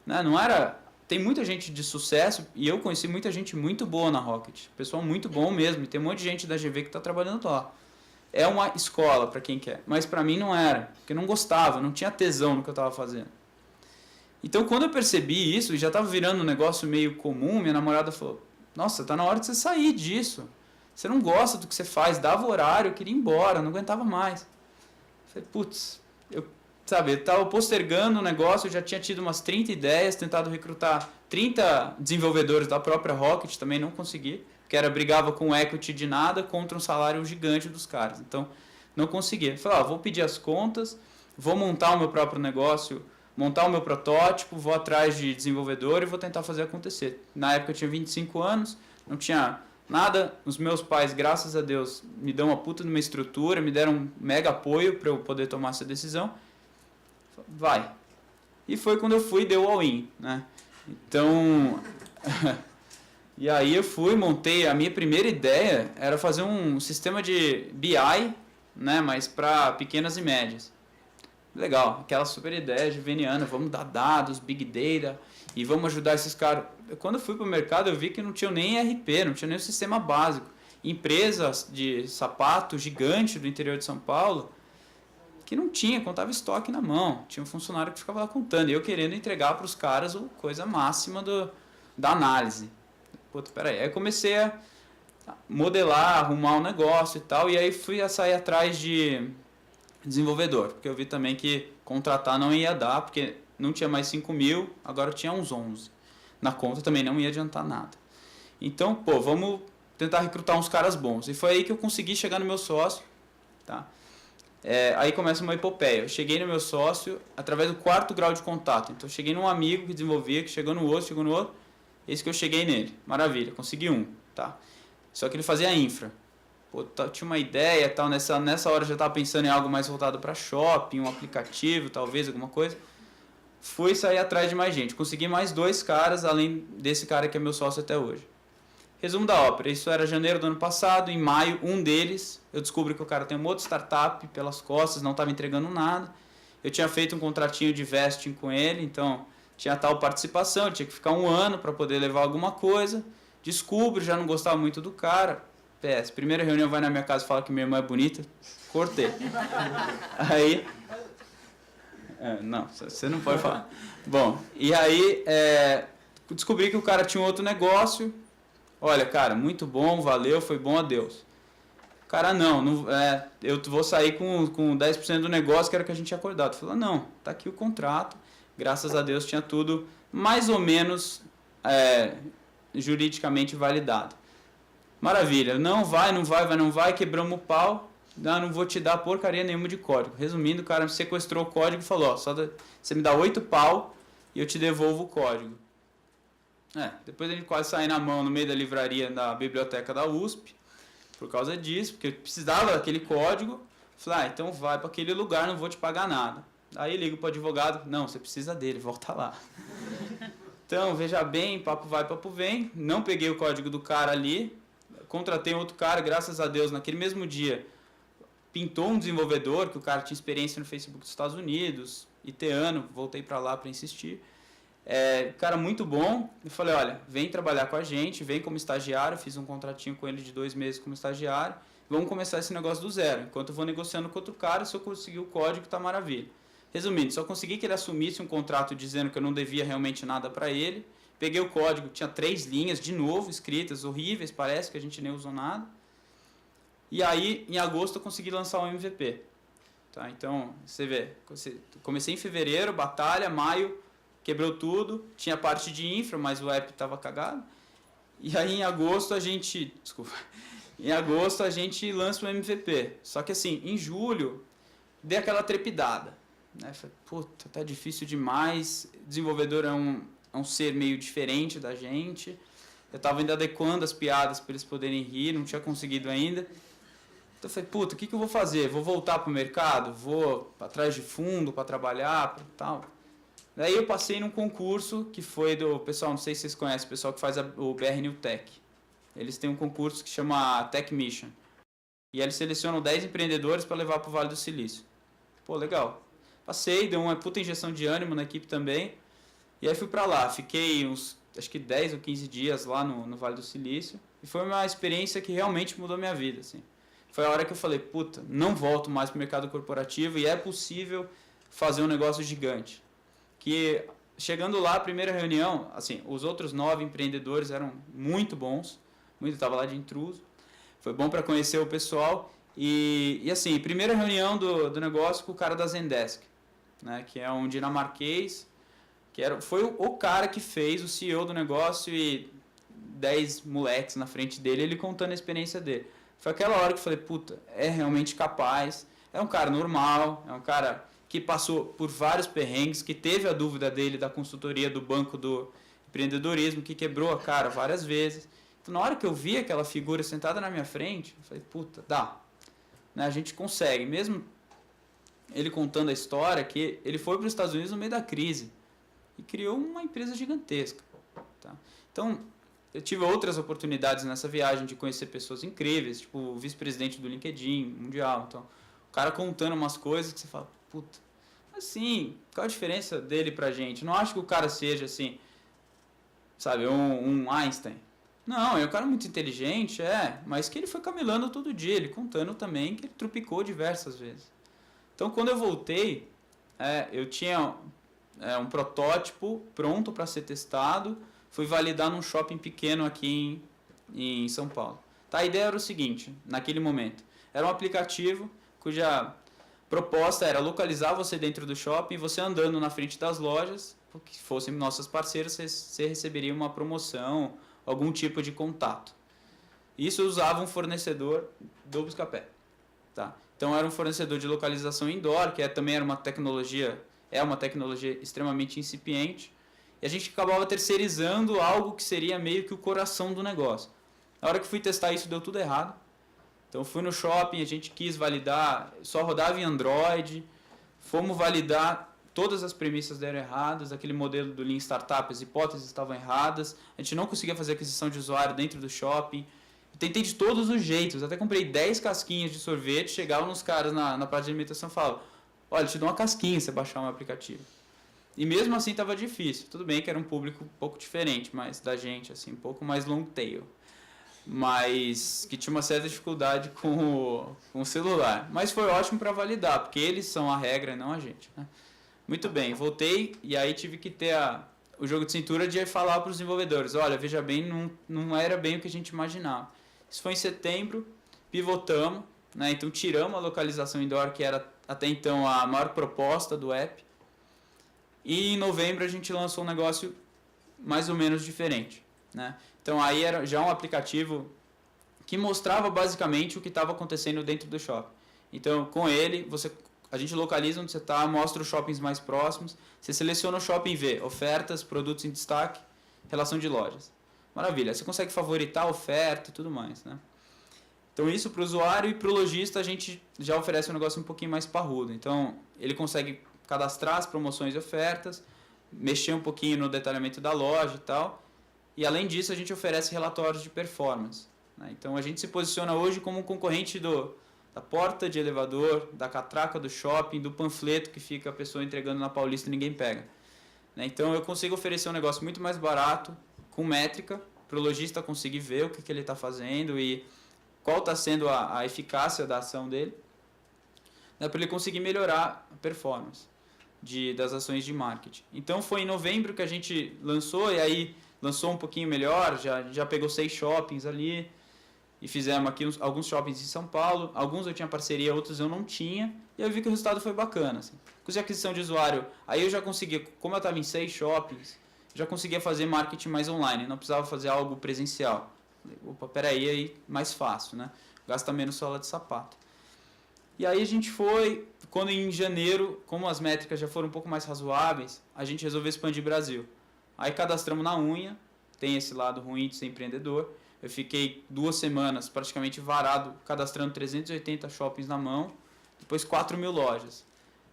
S10: Né? Não era... Tem muita gente de sucesso, e eu conheci muita gente muito boa na Rocket. Pessoal muito bom mesmo, e tem um monte de gente da GV que está trabalhando lá. É uma escola para quem quer, mas para mim não era, porque eu não gostava, não tinha tesão no que eu estava fazendo. Então quando eu percebi isso, e já estava virando um negócio meio comum, minha namorada falou, nossa, tá na hora de você sair disso. Você não gosta do que você faz, dava horário, eu queria ir embora, não aguentava mais. Eu falei, putz, eu estava postergando o negócio, eu já tinha tido umas 30 ideias, tentado recrutar 30 desenvolvedores da própria Rocket, também não consegui, porque brigava com equity de nada contra um salário gigante dos caras. Então, não conseguia. Falei, vou pedir as contas, vou montar o meu próprio negócio, montar o meu protótipo, vou atrás de desenvolvedor e vou tentar fazer acontecer. Na época eu tinha 25 anos, não tinha nada, os meus pais, graças a Deus, me dão uma puta de uma estrutura, me deram um mega apoio para eu poder tomar essa decisão. Vai. E foi quando eu fui e deu all-in, né? Então, e aí eu fui, montei, a minha primeira ideia era fazer um sistema de BI, né, mas para pequenas e médias. Legal, aquela super ideia geveniana, vamos dar dados, big data, e vamos ajudar esses caras. Quando eu fui para o mercado, eu vi que não tinha nem ERP, não tinha nem o sistema básico. Empresas de sapato gigante do interior de São Paulo, que não tinha, contava estoque na mão. Tinha um funcionário que ficava lá contando. E eu querendo entregar para os caras a coisa máxima da análise. Puta, peraí. Aí eu comecei a modelar, arrumar um negócio e tal. E aí fui a sair atrás de desenvolvedor. Porque eu vi também que contratar não ia dar, porque não tinha mais 5 mil, agora tinha uns 11. Na conta também não ia adiantar nada. Então, vamos tentar recrutar uns caras bons. E foi aí que eu consegui chegar no meu sócio, tá? Aí começa uma epopeia. Eu cheguei no meu sócio através do 4º grau de contato. Então eu cheguei num amigo que desenvolvia, que chegou no outro. Esse que eu cheguei nele. Maravilha, consegui um, tá? Só que ele fazia infra. Pô, tinha uma ideia, tal, nessa hora eu já estava pensando em algo mais voltado para shopping, um aplicativo, talvez, alguma coisa. Fui sair atrás de mais gente. Consegui mais 2 caras, além desse cara que é meu sócio até hoje. Resumo da ópera, isso era janeiro do ano passado, em maio, um deles, eu descobri que o cara tem uma outra startup pelas costas, não estava entregando nada. Eu tinha feito um contratinho de vesting com ele, então tinha tal participação, tinha que ficar 1 ano para poder levar alguma coisa. Descubro, já não gostava muito do cara. PS, primeira reunião vai na minha casa e fala que minha irmã é bonita, cortei. Aí... não, você não pode falar. Bom, e aí descobri que o cara tinha um outro negócio. Olha, cara, muito bom, valeu, foi bom, adeus. Cara, eu vou sair com 10% do negócio, que era o que a gente tinha acordado. Falei, não, tá aqui o contrato. Graças a Deus tinha tudo mais ou menos juridicamente validado. Maravilha, não vai, quebramos o pau. Não vou te dar porcaria nenhuma de código. Resumindo, o cara me sequestrou o código e falou, você me dá 8 pau e eu te devolvo o código. Depois a gente quase saiu na mão no meio da livraria da biblioteca da USP, por causa disso, porque eu precisava daquele código. Falei, então vai para aquele lugar, não vou te pagar nada. Aí ligo para o advogado, não, você precisa dele, volta lá. Então, veja bem, papo vai, papo vem. Não peguei o código do cara ali, contratei outro cara, graças a Deus, naquele mesmo dia, pintou um desenvolvedor, que o cara tinha experiência no Facebook dos Estados Unidos, iteano, voltei para lá para insistir. Cara muito bom, eu falei, olha, vem trabalhar com a gente, vem como estagiário, fiz um contratinho com ele de 2 meses como estagiário, vamos começar esse negócio do zero, enquanto eu vou negociando com outro cara, se eu conseguir o código, tá maravilha. Resumindo, só consegui que ele assumisse um contrato dizendo que eu não devia realmente nada para ele, peguei o código, tinha 3 linhas, de novo, escritas, horríveis, parece que a gente nem usou nada, e aí, em agosto, eu consegui lançar o MVP. Tá? Então, você vê, comecei em fevereiro, batalha, maio, quebrou tudo, tinha parte de infra, mas o app estava cagado. E aí em agosto a gente lança o MVP. Só que assim, em julho, dei aquela trepidada. Né? Falei, puta, tá difícil demais, desenvolvedor é um ser meio diferente da gente. Eu estava ainda adequando as piadas para eles poderem rir, não tinha conseguido ainda. Então eu falei, puta, o que eu vou fazer? Vou voltar para o mercado? Vou atrás de fundo para trabalhar, tal? Daí eu passei num concurso que foi do pessoal, não sei se vocês conhecem, o pessoal que faz o BR New Tech. Eles têm um concurso que chama Tech Mission. E eles selecionam 10 empreendedores para levar para o Vale do Silício. Pô, legal. Passei, deu uma puta injeção de ânimo na equipe também. E aí fui para lá. Fiquei uns, acho que 10 ou 15 dias lá no Vale do Silício. E foi uma experiência que realmente mudou minha vida, assim. Foi a hora que eu falei, puta, não volto mais para o mercado corporativo e é possível fazer um negócio gigante. Que chegando lá, a primeira reunião, assim, os outros 9 empreendedores eram muito bons, estava lá de intruso, foi bom para conhecer o pessoal, e assim, primeira reunião do negócio com o cara da Zendesk, né, que é um dinamarquês, foi o cara que fez o CEO do negócio e 10 moleques na frente dele, ele contando a experiência dele. Foi aquela hora que eu falei, puta, é realmente capaz, é um cara normal, é um cara que passou por vários perrengues, que teve a dúvida dele da consultoria do Banco do Empreendedorismo, que quebrou a cara várias vezes. Então, na hora que eu vi aquela figura sentada na minha frente, eu falei, puta, dá. Né, a gente consegue. Mesmo ele contando a história, que ele foi para os Estados Unidos no meio da crise e criou uma empresa gigantesca. Tá? Então, eu tive outras oportunidades nessa viagem de conhecer pessoas incríveis, tipo o vice-presidente do LinkedIn mundial. Então, o cara contando umas coisas que você fala, puta, assim, qual a diferença dele pra gente? Não acho que o cara seja assim, sabe, um Einstein. Não, é um cara muito inteligente, mas que ele foi camelando todo dia, ele contando também que ele trupicou diversas vezes. Então, quando eu voltei, eu tinha um protótipo pronto para ser testado, fui validar num shopping pequeno aqui em São Paulo. Tá, a ideia era o seguinte, naquele momento, era um aplicativo cuja proposta era localizar você dentro do shopping, você andando na frente das lojas, que fossem nossas parceiras, você receberia uma promoção, algum tipo de contato. Isso eu usava um fornecedor do Buscapé. Tá? Então era um fornecedor de localização indoor, que também era uma tecnologia extremamente incipiente, e a gente acabava terceirizando algo que seria meio que o coração do negócio. Na hora que fui testar isso, deu tudo errado. Então fui no shopping, a gente quis validar, só rodava em Android, fomos validar, todas as premissas deram erradas, aquele modelo do Lean Startup, as hipóteses estavam erradas, a gente não conseguia fazer aquisição de usuário dentro do shopping. Tentei de todos os jeitos, até comprei 10 casquinhas de sorvete, chegava nos caras na parte de alimentação e falava, olha, te dou uma casquinha se você baixar um aplicativo. E mesmo assim estava difícil. Tudo bem que era um público um pouco diferente, mas da gente, assim, um pouco mais long tail. Mas que tinha uma certa dificuldade com o celular. Mas foi ótimo para validar, porque eles são a regra e não a gente, né? Muito bem, voltei e aí tive que ter o jogo de cintura de falar para os desenvolvedores, olha, veja bem, não era bem o que a gente imaginava. Isso foi em setembro, pivotamos, né? Então tiramos a localização indoor, que era até então a maior proposta do app. E em novembro a gente lançou um negócio mais ou menos diferente, né? Então aí era já um aplicativo que mostrava basicamente o que estava acontecendo dentro do shopping. Então com ele a gente localiza onde você está, mostra os shoppings mais próximos, você seleciona o shopping e vê ofertas, produtos em destaque, relação de lojas. Maravilha, você consegue favoritar a oferta e tudo mais, né? Então isso para o usuário, e para o lojista a gente já oferece um negócio um pouquinho mais parrudo. Então ele consegue cadastrar as promoções e ofertas, mexer um pouquinho no detalhamento da loja e tal. E além disso a gente oferece relatórios de performance, né? Então a gente se posiciona hoje como um concorrente da porta de elevador, da catraca do shopping, do panfleto que fica a pessoa entregando na Paulista e ninguém pega, né? Então eu consigo oferecer um negócio muito mais barato, com métrica, para o lojista conseguir ver o que ele está fazendo e qual está sendo a eficácia da ação dele, né, para ele conseguir melhorar a performance das ações de marketing. Então foi em novembro que a gente lançou, e aí lançou um pouquinho melhor, já pegou 6 shoppings ali, e fizemos aqui alguns shoppings em São Paulo, alguns eu tinha parceria, outros eu não tinha, e eu vi que o resultado foi bacana. Assim. Com a aquisição de usuário, aí eu já conseguia, como eu estava em 6 shoppings, já conseguia fazer marketing mais online, não precisava fazer algo presencial. Opa, peraí, aí mais fácil, né? Gasta menos sola de sapato. E aí a gente foi, quando em janeiro, como as métricas já foram um pouco mais razoáveis, a gente resolveu expandir Brasil. Aí cadastramos na unha, tem esse lado ruim de ser empreendedor. Eu fiquei 2 semanas praticamente varado, cadastrando 380 shoppings na mão, depois 4.000 lojas.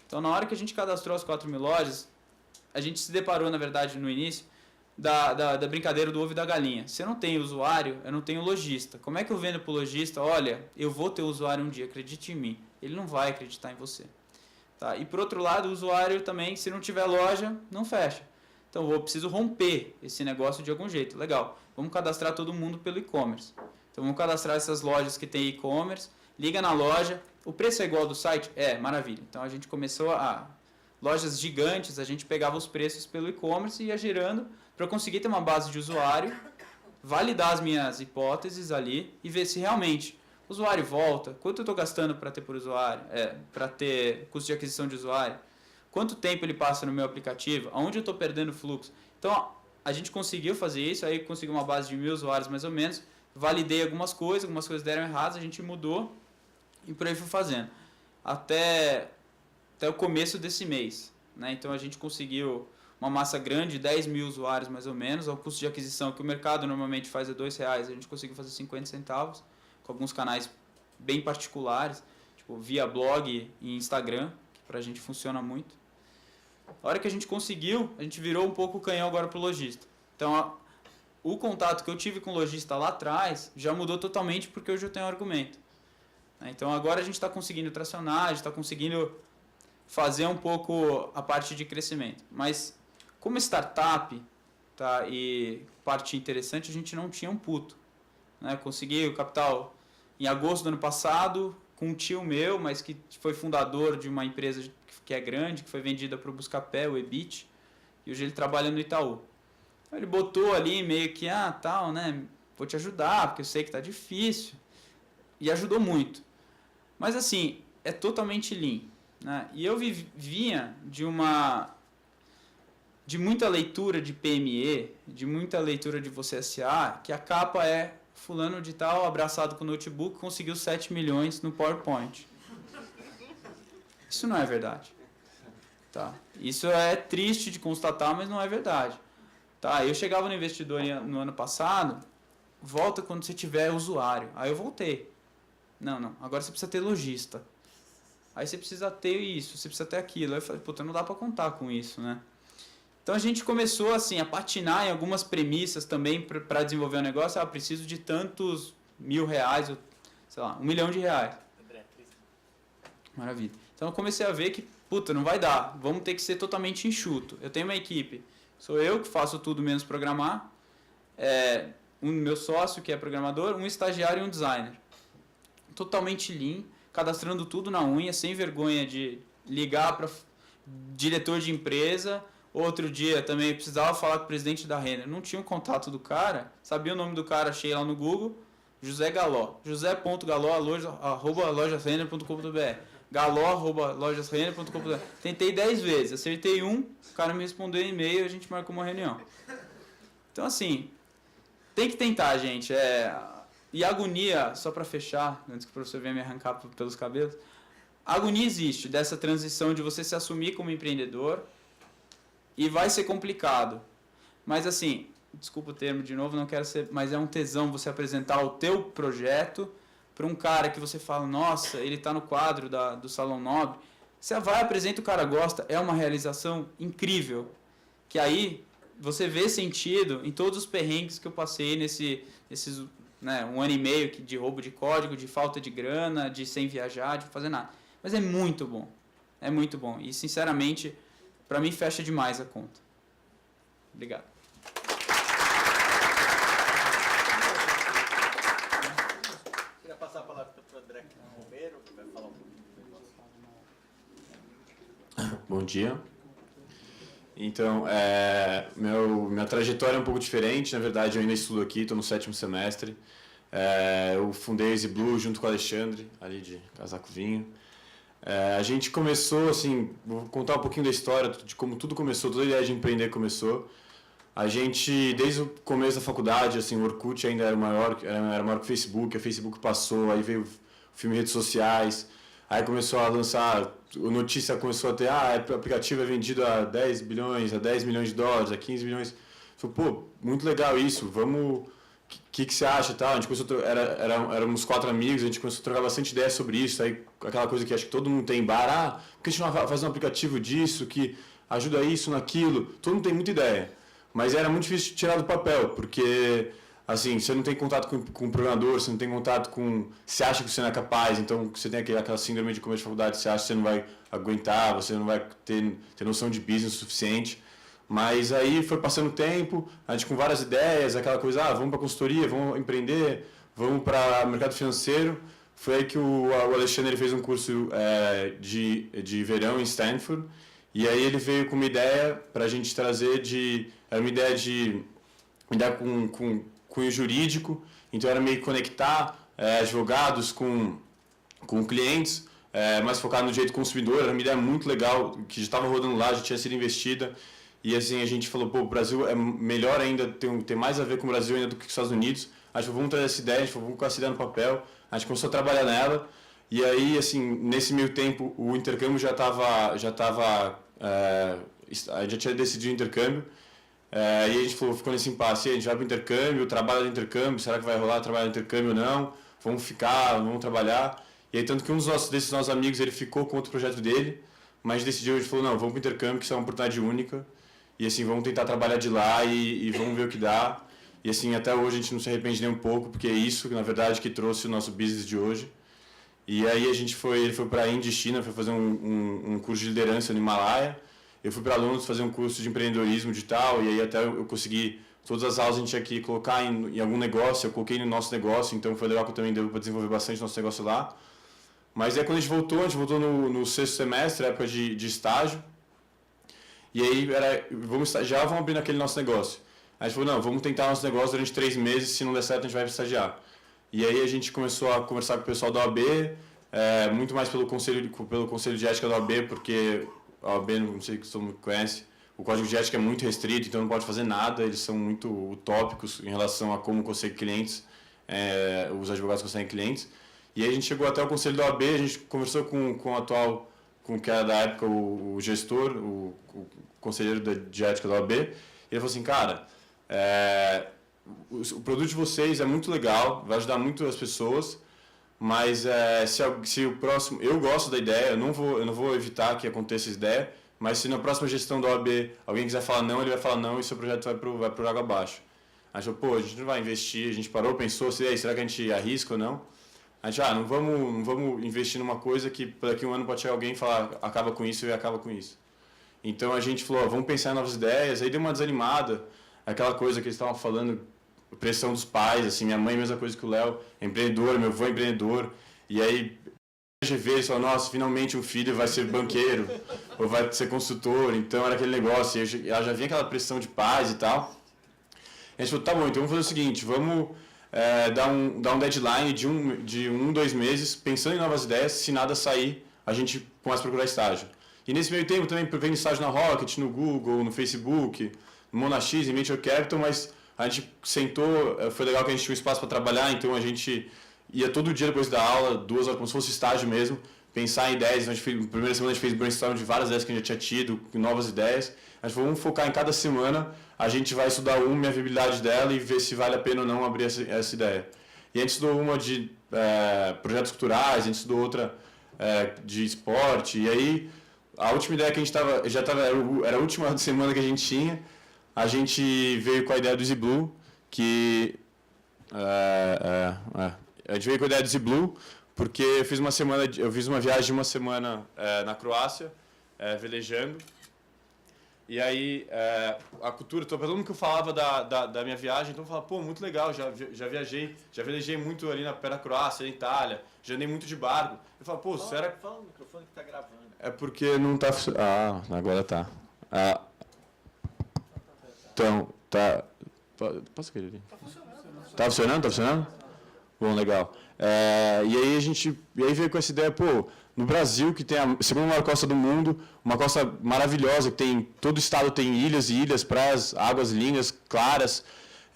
S10: Então na hora que a gente cadastrou as 4.000 lojas, a gente se deparou, na verdade, no início, da brincadeira do ovo e da galinha. Se eu não tenho usuário, eu não tenho lojista. Como é que eu vendo para o lojista, olha, eu vou ter usuário um dia, acredite em mim. Ele não vai acreditar em você. Tá? E por outro lado, o usuário também, se não tiver loja, não fecha. Então eu preciso romper esse negócio de algum jeito. Legal, vamos cadastrar todo mundo pelo e-commerce. Então vamos cadastrar essas lojas que tem e-commerce, liga na loja, o preço é igual ao do site? É, maravilha. Então a gente começou lojas gigantes, a gente pegava os preços pelo e-commerce e ia gerando para eu conseguir ter uma base de usuário, validar as minhas hipóteses ali e ver se realmente o usuário volta, quanto eu estou gastando para ter por usuário, para ter custo de aquisição de usuário, quanto tempo ele passa no meu aplicativo, aonde eu estou perdendo fluxo. Então a gente conseguiu fazer isso, aí conseguiu uma base de 1.000 usuários mais ou menos, validei algumas coisas deram erradas, a gente mudou e por aí fui fazendo. Até o começo desse mês, né? Então a gente conseguiu uma massa grande, 10.000 usuários mais ou menos, ao custo de aquisição que o mercado normalmente faz é R$2, a gente conseguiu fazer 50 centavos, com alguns canais bem particulares, tipo via blog e Instagram, que pra gente funciona muito. A hora que a gente conseguiu, a gente virou um pouco o canhão agora pro lojista. Então o contato que eu tive com o lojista lá atrás já mudou totalmente porque hoje eu tenho um argumento. Então agora a gente está conseguindo tracionar, a gente está conseguindo fazer um pouco a parte de crescimento. Mas como startup, tá, e parte interessante, a gente não tinha um puto, né? Consegui o capital em agosto do ano passado com um tio meu, mas que foi fundador de uma empresa que é grande, que foi vendida para o Buscapé, o Ebit, e hoje ele trabalha no Itaú. Então, ele botou ali meio que, tal, né, vou te ajudar, porque eu sei que está difícil, e ajudou muito. Mas assim, é totalmente lean, né? E eu vinha de muita leitura de PME, de muita leitura de você SA, que a capa é fulano de tal, abraçado com o notebook, conseguiu 7 milhões no PowerPoint. Isso não é verdade. Tá? Isso é triste de constatar, mas não é verdade. Tá? Eu chegava no investidor no ano passado, volta quando você tiver usuário. Aí eu voltei. Não, agora você precisa ter lojista. Aí você precisa ter isso, você precisa ter aquilo. Aí eu falei, puta, não dá para contar com isso, né? Então a gente começou assim a patinar em algumas premissas também para desenvolver o negócio. Ah, preciso de tantos R$1.000, ou, sei lá, R$1 milhão. Maravilha. Então eu comecei a ver que, puta, não vai dar. Vamos ter que ser totalmente enxuto. Eu tenho uma equipe. Sou eu que faço tudo menos programar. Um meu sócio que é programador, um estagiário e um designer. Totalmente lean, cadastrando tudo na unha, sem vergonha de ligar para diretor de empresa. Outro dia também precisava falar com o presidente da Renner. Não tinha o contato do cara, sabia o nome do cara, achei lá no Google, José Galó. josé.galó@lojasrenner.com.br galó@lojasrenner.com.br. Tentei 10 vezes, acertei um, o cara me respondeu em e-mail e a gente marcou uma reunião. Então assim, tem que tentar, gente. E a agonia, só para fechar, antes que o professor venha me arrancar pelos cabelos, a agonia existe dessa transição de você se assumir como empreendedor e vai ser complicado. Mas assim, desculpa o termo de novo, não quero ser, mas é um tesão você apresentar o teu projeto para um cara que você fala, nossa, ele está no quadro do Salão Nobre. Você vai, apresenta, o cara gosta, é uma realização incrível. Que aí você vê sentido em todos os perrengues que eu passei nesses... Né, 1 ano e meio de roubo de código, de falta de grana, de sem viajar, de fazer nada. Mas é muito bom. É muito bom. E, sinceramente, para mim fecha demais a conta. Obrigado.
S2: Queria passar a palavra para o André Romero, que vai falar um pouquinho.
S11: Bom dia. Então, minha trajetória é um pouco diferente. Na verdade, eu ainda estudo aqui, estou no 7º semestre. Eu fundei a Easy Blue junto com o Alexandre, ali de casaco vinho. A gente começou, assim, vou contar um pouquinho da história, de como tudo começou, toda a ideia de empreender começou. A gente, desde o começo da faculdade, assim, o Orkut ainda era maior que o Facebook, a Facebook passou, aí veio o filme redes sociais, aí começou a lançar, a notícia começou a ter, o aplicativo é vendido a 10 bilhões, a 10 milhões de dólares, a 15 milhões. Falei, pô, muito legal isso, vamos... O que você acha e tal? A gente começou éramos 4 amigos, a gente começou a trocar bastante ideias sobre isso, aí aquela coisa que acho que todo mundo tem em bar, por que a gente não faz um aplicativo disso, que ajuda isso, naquilo, todo mundo tem muita ideia. Mas era muito difícil de tirar do papel, porque assim, você não tem contato com o programador, você não tem contato com... Você acha que você não é capaz, então você tem aquela síndrome de começo de faculdade, você acha que você não vai aguentar, você não vai ter noção de business o suficiente. Mas aí foi passando o tempo, a gente com várias ideias, aquela coisa, vamos para consultoria, vamos empreender, vamos para mercado financeiro. Foi aí que o Alexandre fez um curso de verão em Stanford, e aí ele veio com uma ideia para a gente trazer era uma ideia de lidar com cunho jurídico, então era meio que conectar advogados com clientes, mais focado no direito do consumidor. Era uma ideia muito legal, que já estava rodando lá, já tinha sido investida. E assim, a gente falou, o Brasil é melhor ainda, tem mais a ver com o Brasil ainda do que com os Estados Unidos. A gente falou, vamos trazer essa ideia, a gente falou, vamos colocar essa ideia no papel. A gente começou a trabalhar nela. E aí, assim, nesse meio tempo, o intercâmbio já tinha decidido o intercâmbio. E a gente falou, ficou nesse impasse, a gente vai para o intercâmbio, trabalha no intercâmbio, será que vai rolar trabalhar no intercâmbio ou não? Vamos ficar, vamos trabalhar. E aí, tanto que um desses nossos amigos, ele ficou com outro projeto dele, mas a gente decidiu, a gente falou, não, vamos para o intercâmbio, que isso é uma oportunidade única. E assim, vamos tentar trabalhar de lá e vamos ver o que dá. E assim, até hoje a gente não se arrepende nem um pouco, porque é isso, na verdade, que trouxe o nosso business de hoje. E aí ele foi para a Índia e China, foi fazer um curso de liderança no Himalaia. Eu fui para Londres fazer um curso de empreendedorismo digital, e aí até eu consegui, todas as aulas a gente tinha que colocar em algum negócio, eu coloquei no nosso negócio, então foi legal que eu também deu para desenvolver bastante nosso negócio lá. Mas aí quando a gente voltou no 6º semestre, época de estágio. E aí vamos estagiar, vamos abrir naquele nosso negócio. Aí a gente falou, não, vamos tentar nosso negócio durante 3 meses, se não der certo a gente vai estagiar. E aí a gente começou a conversar com o pessoal da OAB, muito mais pelo conselho de ética da OAB, porque a OAB, não sei se todo mundo conhece, o código de ética é muito restrito, então não pode fazer nada, eles são muito utópicos em relação a como conseguir clientes os advogados conseguem clientes. E aí a gente chegou até o conselho da OAB, a gente conversou com o atual, com o que era da época o gestor, o conselheiro de ética da OAB, e ele falou assim, cara, o produto de vocês é muito legal, vai ajudar muito as pessoas, mas se o próximo... Eu gosto da ideia, eu não vou evitar que aconteça essa ideia, mas se na próxima gestão da OAB alguém quiser falar não, ele vai falar não e seu projeto vai pro água abaixo. A gente falou, pô, a gente não vai investir, a gente parou, pensou, será que a gente arrisca ou não? A gente, não vamos investir numa coisa que daqui a um ano pode chegar alguém e falar, acaba com isso e acaba com isso. Então a gente falou, vamos pensar em novas ideias, aí deu uma desanimada, aquela coisa que eles estavam falando, pressão dos pais, assim, minha mãe, mesma coisa que o Léo, é empreendedor, meu avô é empreendedor, e aí eles falaram, nossa, finalmente um filho vai ser banqueiro, ou vai ser consultor, então era aquele negócio, e ela já vinha aquela pressão de pais e tal. A gente falou, tá bom, então vamos fazer o seguinte, vamos dar um deadline de 2 meses, pensando em novas ideias, se nada sair, a gente começa a procurar estágio. E nesse meio tempo também vendo estágio na Rocket, no Google, no Facebook, no Monax, em Venture Capital, mas a gente sentou, foi legal que a gente tinha um espaço para trabalhar, então a gente ia todo dia depois da aula, 2 horas, como se fosse estágio mesmo, pensar em ideias. Na primeira semana a gente fez brainstorm de várias ideias que a gente já tinha tido, novas ideias. A gente falou, vamos focar em cada semana, a gente vai estudar uma e a viabilidade dela e ver se vale a pena ou não abrir essa ideia. E a gente estudou uma de projetos culturais, a gente estudou outra de esporte, e aí a última ideia que a gente era a última semana que a gente tinha, a gente veio com a ideia do Easy Blue, que... a gente veio com a ideia do Easy Blue, porque eu fiz uma viagem de uma semana na Croácia, velejando, e aí a cultura, todo mundo que eu falava da minha viagem, então eu falava, pô, muito legal, já viajei, já velejei muito ali na Croácia, na Itália, já andei muito de barco. Eu falava, pô, será que...
S2: Fala no microfone que tá gravando.
S11: É porque não tá... agora tá. Então, tá... Passa aquele ali. Tá funcionando? Tá funcionando? Bom, legal. E aí veio com essa ideia, pô, no Brasil, que tem a segunda maior costa do mundo, uma costa maravilhosa, que tem, todo estado tem ilhas e ilhas, praias, águas lindas, claras,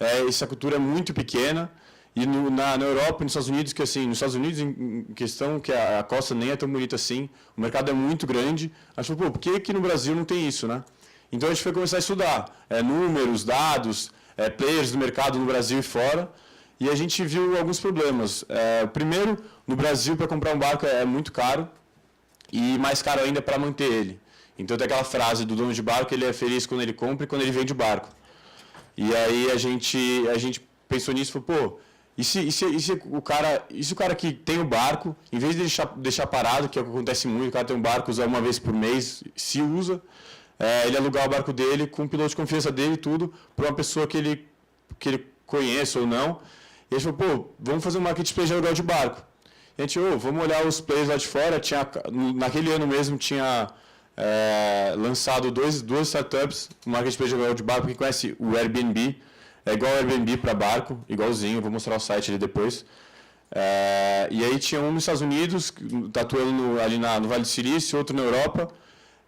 S11: essa cultura é muito pequena, e na Europa e nos Estados Unidos, que assim, nos Estados Unidos, em questão que a costa nem é tão bonita assim, o mercado é muito grande, a gente falou, pô, por que no Brasil não tem isso, né? Então a gente foi começar a estudar números, dados, players do mercado no Brasil e fora, e a gente viu alguns problemas. Primeiro, no Brasil, para comprar um barco é muito caro e mais caro ainda para manter ele. Então tem aquela frase do dono de barco, ele é feliz quando ele compra e quando ele vende o barco. E aí a gente pensou nisso e falou, pô, e se o cara que tem o barco, em vez de deixar parado, que é o que acontece muito, o cara tem um barco, usa uma vez por mês, se usa, ele alugar o barco dele com o piloto de confiança dele e tudo, para uma pessoa que ele conheça ou não. E a gente falou, pô, vamos fazer um marketplace de aluguel de barco. E a gente, vamos olhar os players lá de fora. Naquele ano mesmo tinha lançado duas startups, um marketplace de aluguel de barco, que conhece o Airbnb. É igual o Airbnb para barco, igualzinho, vou mostrar o site ali depois. E aí tinha um nos Estados Unidos, atuando ali no Vale do Silício, outro na Europa.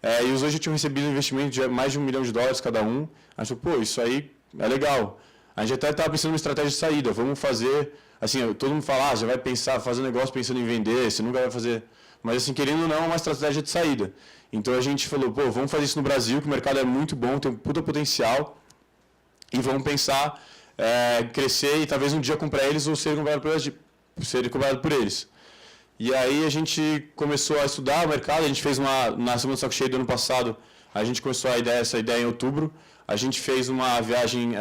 S11: E os dois já tinham recebido um investimento de mais de $1 milhão cada um. A gente falou, pô, isso aí é legal. A gente até estava pensando em uma estratégia de saída. Vamos fazer, assim, todo mundo fala, já vai fazer um negócio pensando em vender, você nunca vai fazer. Mas, assim, querendo ou não, é uma estratégia de saída. Então a gente falou, pô, vamos fazer isso no Brasil, que o mercado é muito bom, tem um puta potencial. E vamos pensar, crescer e talvez um dia comprar eles ou ser comprado por eles. E aí a gente começou a estudar o mercado, a gente fez na Semana do Saco Cheio do ano passado, a gente começou essa ideia em outubro, a gente fez uma viagem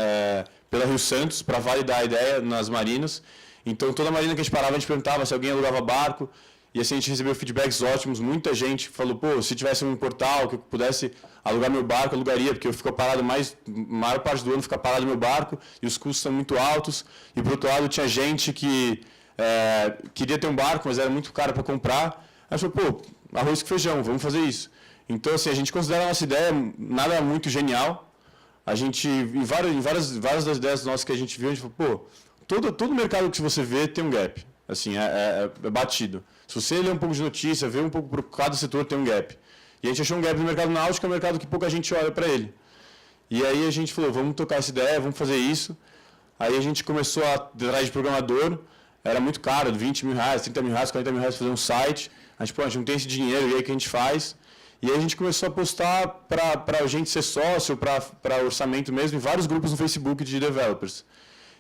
S11: pela Rio Santos para validar a ideia nas marinas. Então toda marina que a gente parava, a gente perguntava se alguém alugava barco, e assim a gente recebeu feedbacks ótimos, muita gente falou, pô, se tivesse um portal que eu pudesse alugar meu barco, eu alugaria, porque eu fico parado a maior parte do ano fica parado meu barco, e os custos são muito altos, e por outro lado tinha gente que queria ter um barco, mas era muito caro para comprar. Aí eu falei, pô, arroz com feijão, vamos fazer isso. Então assim, a gente considera a nossa ideia nada muito genial, a gente, em várias das ideias nossas que a gente viu, a gente falou, pô, todo mercado que você vê tem um gap, assim, é batido. Se você ler um pouco de notícia, ver um pouco por cada setor tem um gap. E a gente achou um gap no mercado náutico, que é um mercado que pouca gente olha para ele. E aí a gente falou, vamos tocar essa ideia, vamos fazer isso. Aí a gente começou a atrás de programador, era muito caro, 20 mil reais, 30 mil reais, 40 mil reais fazer um site. A gente, pô, a gente não tem esse dinheiro, e aí o que a gente faz? E aí a gente começou a postar para a gente ser sócio, para orçamento mesmo, em vários grupos no Facebook de developers.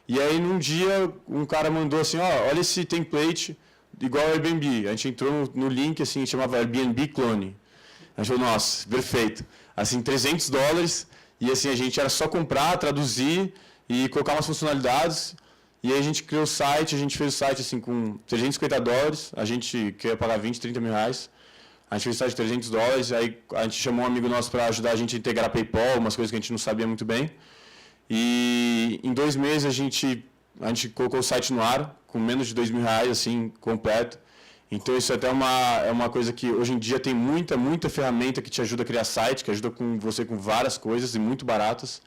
S11: E aí num dia um cara mandou assim, olha esse template igual ao Airbnb. A gente entrou no link, assim, chamava Airbnb Clone. A gente falou, nossa, perfeito. Assim, $300, e assim, a gente era só comprar, traduzir e colocar umas funcionalidades. E aí a gente criou o site, a gente fez o site assim com $350, a gente queria pagar 20, 30 mil reais. A gente fez o site de $300, aí a gente chamou um amigo nosso para ajudar a gente a integrar PayPal, umas coisas que a gente não sabia muito bem. E em 2 meses a gente colocou o site no ar, com menos de 2 mil reais, assim, completo. Então isso até é uma coisa que hoje em dia tem muita ferramenta que te ajuda a criar site, que ajuda você com várias coisas e muito baratas.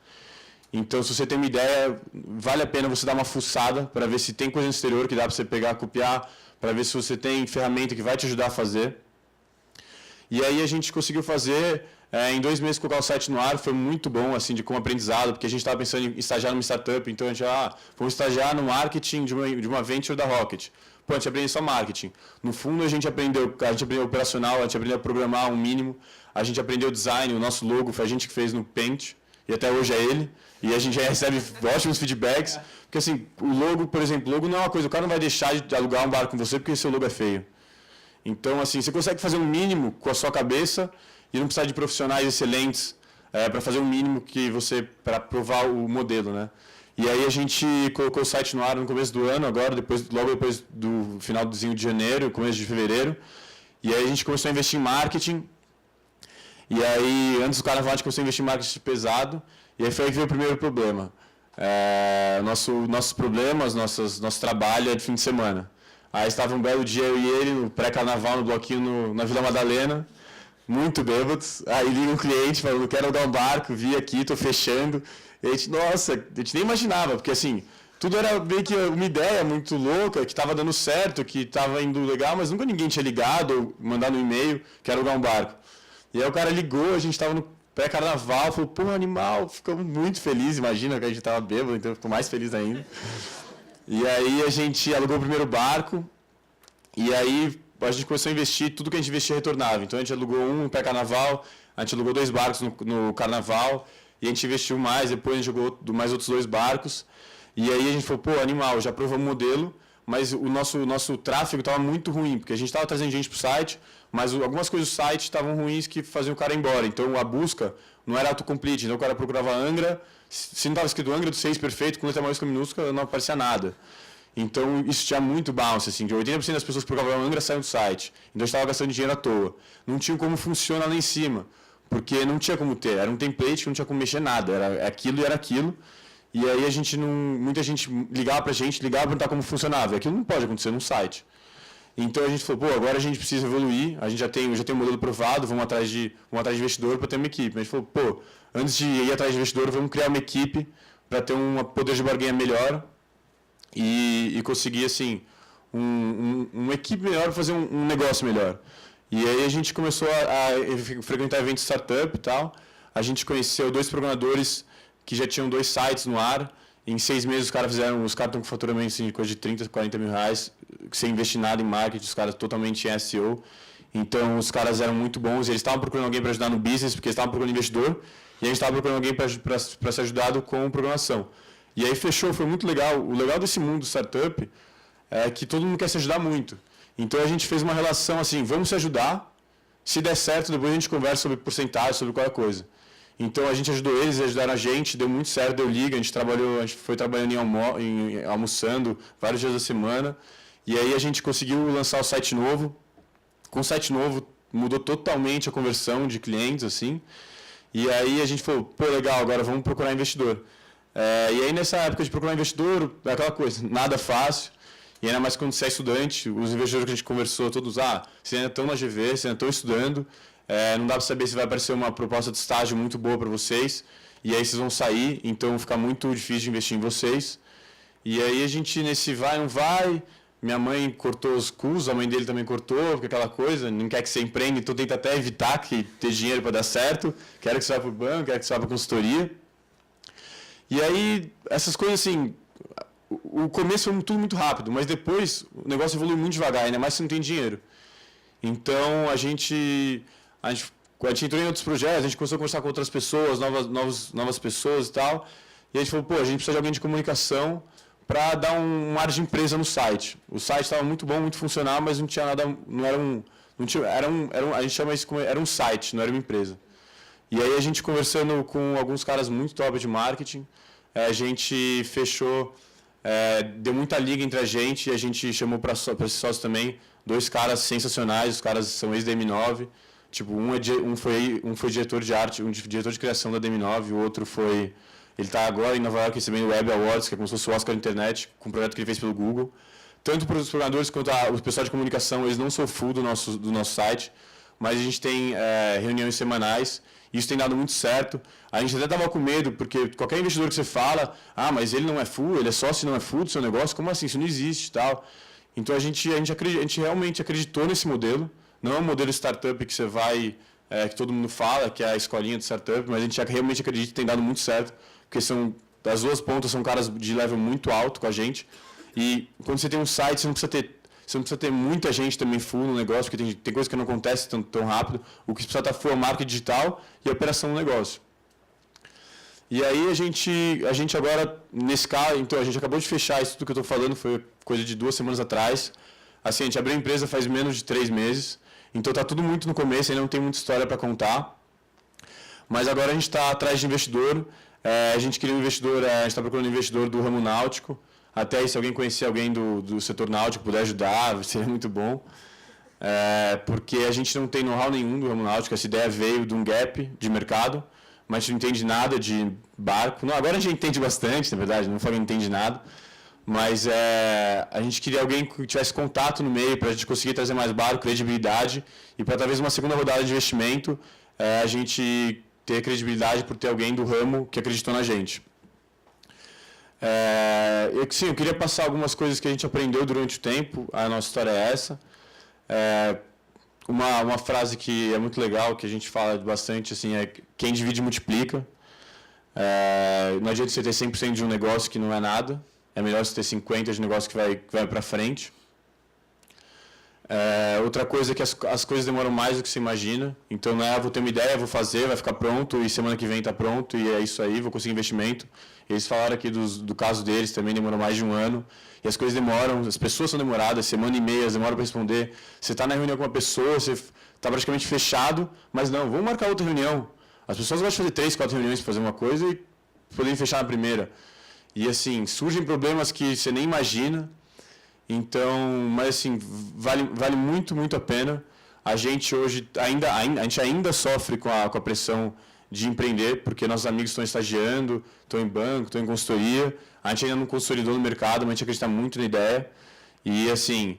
S11: Então, se você tem uma ideia, vale a pena você dar uma fuçada para ver se tem coisa no exterior que dá para você pegar, copiar, para ver se você tem ferramenta que vai te ajudar a fazer. E aí a gente conseguiu fazer, em 2 meses, colocar o site no ar, foi muito bom, assim, como aprendizado, porque a gente estava pensando em estagiar numa startup, então a gente, vamos estagiar no marketing de uma venture da Rocket. Pô, a gente aprendeu só marketing. No fundo, a gente aprendeu operacional, a gente aprendeu a programar um mínimo, a gente aprendeu design, o nosso logo foi a gente que fez no Paint, e até hoje é ele. E a gente já recebe ótimos feedbacks. Porque assim, o logo, por exemplo, o logo não é uma coisa, o cara não vai deixar de alugar um bar com você porque seu logo é feio. Então, assim, você consegue fazer um mínimo com a sua cabeça e não precisar de profissionais excelentes para fazer um mínimo para provar o modelo, né? E aí a gente colocou o site no ar no começo do ano, agora, logo depois do finalzinho de janeiro, começo de fevereiro. E aí a gente começou a investir em marketing. E aí, antes do carnaval, a gente começou a investir em marketing pesado. E aí foi aí que veio o primeiro problema. Nossos problemas, nosso trabalho é de fim de semana. Aí estava um belo dia, eu e ele, no pré-carnaval, no bloquinho na Vila Madalena, muito bêbados. Aí liga um cliente falando, quero alugar um barco, vi aqui, estou fechando. E a gente, nossa, a gente nem imaginava, porque assim, tudo era meio que uma ideia muito louca, que estava dando certo, que estava indo legal, mas nunca ninguém tinha ligado ou mandado um e-mail, quero alugar um barco. E aí o cara ligou, a gente estava no pré-carnaval, falou, pô, animal, ficamos muito felizes, imagina que a gente estava bêbado, então eu fico mais feliz ainda. E aí a gente alugou o primeiro barco, e aí a gente começou a investir, tudo que a gente investia retornava. Então a gente alugou um pré-carnaval, a gente alugou 2 barcos no carnaval, e a gente investiu mais, depois a gente jogou mais outros 2 barcos, e aí a gente falou, pô, animal, já provamos o modelo, mas o nosso tráfego estava muito ruim, porque a gente estava trazendo gente para o site, mas algumas coisas do site estavam ruins que faziam o cara ir embora. Então a busca não era autocomplete, então o cara procurava Angra, se não estava escrito Angra do 6 perfeito, com letra maiúscula e minúscula, não aparecia nada. Então isso tinha muito bounce, assim, de 80% das pessoas que procuravam Angra saíam do site. Então a gente estava gastando dinheiro à toa. Não tinha como funcionar lá em cima, porque não tinha como ter, era um template que não tinha como mexer nada, era aquilo e era aquilo. E aí muita gente ligava pra gente, ligava para perguntar como funcionava. E aquilo não pode acontecer num site. Então a gente falou, pô, agora a gente precisa evoluir, a gente já tem um modelo provado, vamos atrás de investidor para ter uma equipe. A gente falou, pô, antes de ir atrás de investidor, vamos criar uma equipe para ter um poder de barganha melhor e conseguir, assim, uma equipe melhor para fazer um negócio melhor. E aí a gente começou a frequentar eventos de startup e tal. A gente conheceu 2 programadores que já tinham 2 sites no ar. Em 6 meses os caras estão com faturamento assim, de coisa de 30, 40 mil reais, sem investir nada em marketing, os caras totalmente em SEO. Então os caras eram muito bons, eles estavam procurando alguém para ajudar no business, porque eles estavam procurando investidor, e a gente estava procurando alguém para ser ajudado com programação. E aí fechou, foi muito legal. O legal desse mundo startup é que todo mundo quer se ajudar muito. Então a gente fez uma relação assim, vamos se ajudar, se der certo, depois a gente conversa sobre porcentagem, sobre qualquer coisa. Então a gente ajudou eles ajudaram a gente, deu muito certo, deu liga, a gente foi trabalhando almoçando vários dias da semana, e aí a gente conseguiu lançar o site novo. Com o site novo mudou totalmente a conversão de clientes, assim, e aí a gente falou, pô, legal, agora vamos procurar investidor. E aí nessa época de procurar investidor, aquela coisa, nada fácil, e ainda mais quando você é estudante, os investidores que a gente conversou, todos, vocês ainda estão na GV, vocês ainda estão estudando, não dá para saber se vai aparecer uma proposta de estágio muito boa para vocês, e aí vocês vão sair, então fica muito difícil de investir em vocês. E aí a gente, nesse vai, não vai, minha mãe cortou os custos, a mãe dele também cortou, porque aquela coisa, não quer que você empreenda, então tenta até evitar que ter dinheiro para dar certo, quero que você vá para o banco, quero que você vá para a consultoria. E aí, essas coisas assim, o começo foi tudo muito rápido, mas depois o negócio evolui muito devagar, ainda mais se não tem dinheiro. Então, a gente entrou em outros projetos, a gente começou a conversar com outras pessoas, novas pessoas e tal, e a gente falou, pô, a gente precisa de alguém de comunicação para dar um ar de empresa no site. O site estava muito bom, muito funcional, mas não tinha nada, a gente chama isso como, era um site, não era uma empresa. E aí a gente conversando com alguns caras muito top de marketing, a gente fechou, deu muita liga entre a gente, e a gente chamou para esses sócios também 2 caras sensacionais, os caras são ex da M9, tipo, um foi diretor de arte, diretor de criação da DM9, o outro ele está agora em Nova York recebendo o Web Awards, que é como se fosse o Oscar da internet, com um projeto que ele fez pelo Google. Tanto para os programadores quanto o pessoal de comunicação, eles não são full do nosso site, mas a gente tem reuniões semanais, e isso tem dado muito certo. A gente até estava com medo, porque qualquer investidor que você fala, mas ele não é full, ele é sócio e não é full do seu negócio, como assim? Isso não existe e tal. Então a gente realmente acreditou nesse modelo, não é um modelo startup que você vai, que todo mundo fala, que é a escolinha de startup, mas a gente realmente acredita que tem dado muito certo, porque as 2 pontas são caras de level muito alto com a gente, e quando você tem um site, você não precisa ter muita gente também full no negócio, porque tem coisa que não acontece tão rápido, o que precisa estar full é marketing digital e a operação do negócio. E aí a gente agora, nesse caso, então a gente acabou de fechar isso tudo que eu estou falando, foi coisa de 2 semanas atrás. Assim, a gente abriu a empresa faz menos de 3 meses, então está tudo muito no começo, ainda não tem muita história para contar. Mas agora a gente está atrás de investidor, a gente queria um investidor, a gente está procurando um investidor do ramo náutico, até aí se alguém conhecer alguém do setor náutico, puder ajudar, seria muito bom. Porque a gente não tem know-how nenhum do ramo náutico, essa ideia veio de um gap de mercado, mas a gente não entende nada de barco. Não, agora a gente entende bastante, na verdade, não falo que não entende nada, mas a gente queria alguém que tivesse contato no meio para a gente conseguir trazer mais barco, credibilidade, e para talvez uma segunda rodada de investimento a gente ter credibilidade por ter alguém do ramo que acreditou na gente. Eu queria passar algumas coisas que a gente aprendeu durante o tempo, a nossa história é essa. Uma frase que é muito legal, que a gente fala bastante, assim, é quem divide multiplica. Não adianta você ter 100% de um negócio que não é nada, é melhor você ter 50% de negócio que vai para frente. Outra coisa é que as coisas demoram mais do que você imagina, então não é, vou ter uma ideia, vou fazer, vai ficar pronto e semana que vem está pronto e é isso aí, vou conseguir investimento. Eles falaram aqui do caso deles, também demorou mais de 1 ano, e as coisas demoram, as pessoas são demoradas, semana e meia, demoram para responder. Você está na reunião com uma pessoa, você está praticamente fechado, mas não, vamos marcar outra reunião. As pessoas gostam de fazer 3, 4 reuniões para fazer uma coisa e poderem fechar na primeira. E assim, surgem problemas que você nem imagina. Então, mas assim, vale muito, muito a pena. A gente hoje ainda sofre com a pressão de empreender, porque nossos amigos estão estagiando, estão em banco, estão em consultoria. A gente ainda não consolidou no mercado, mas a gente acredita muito na ideia. E assim,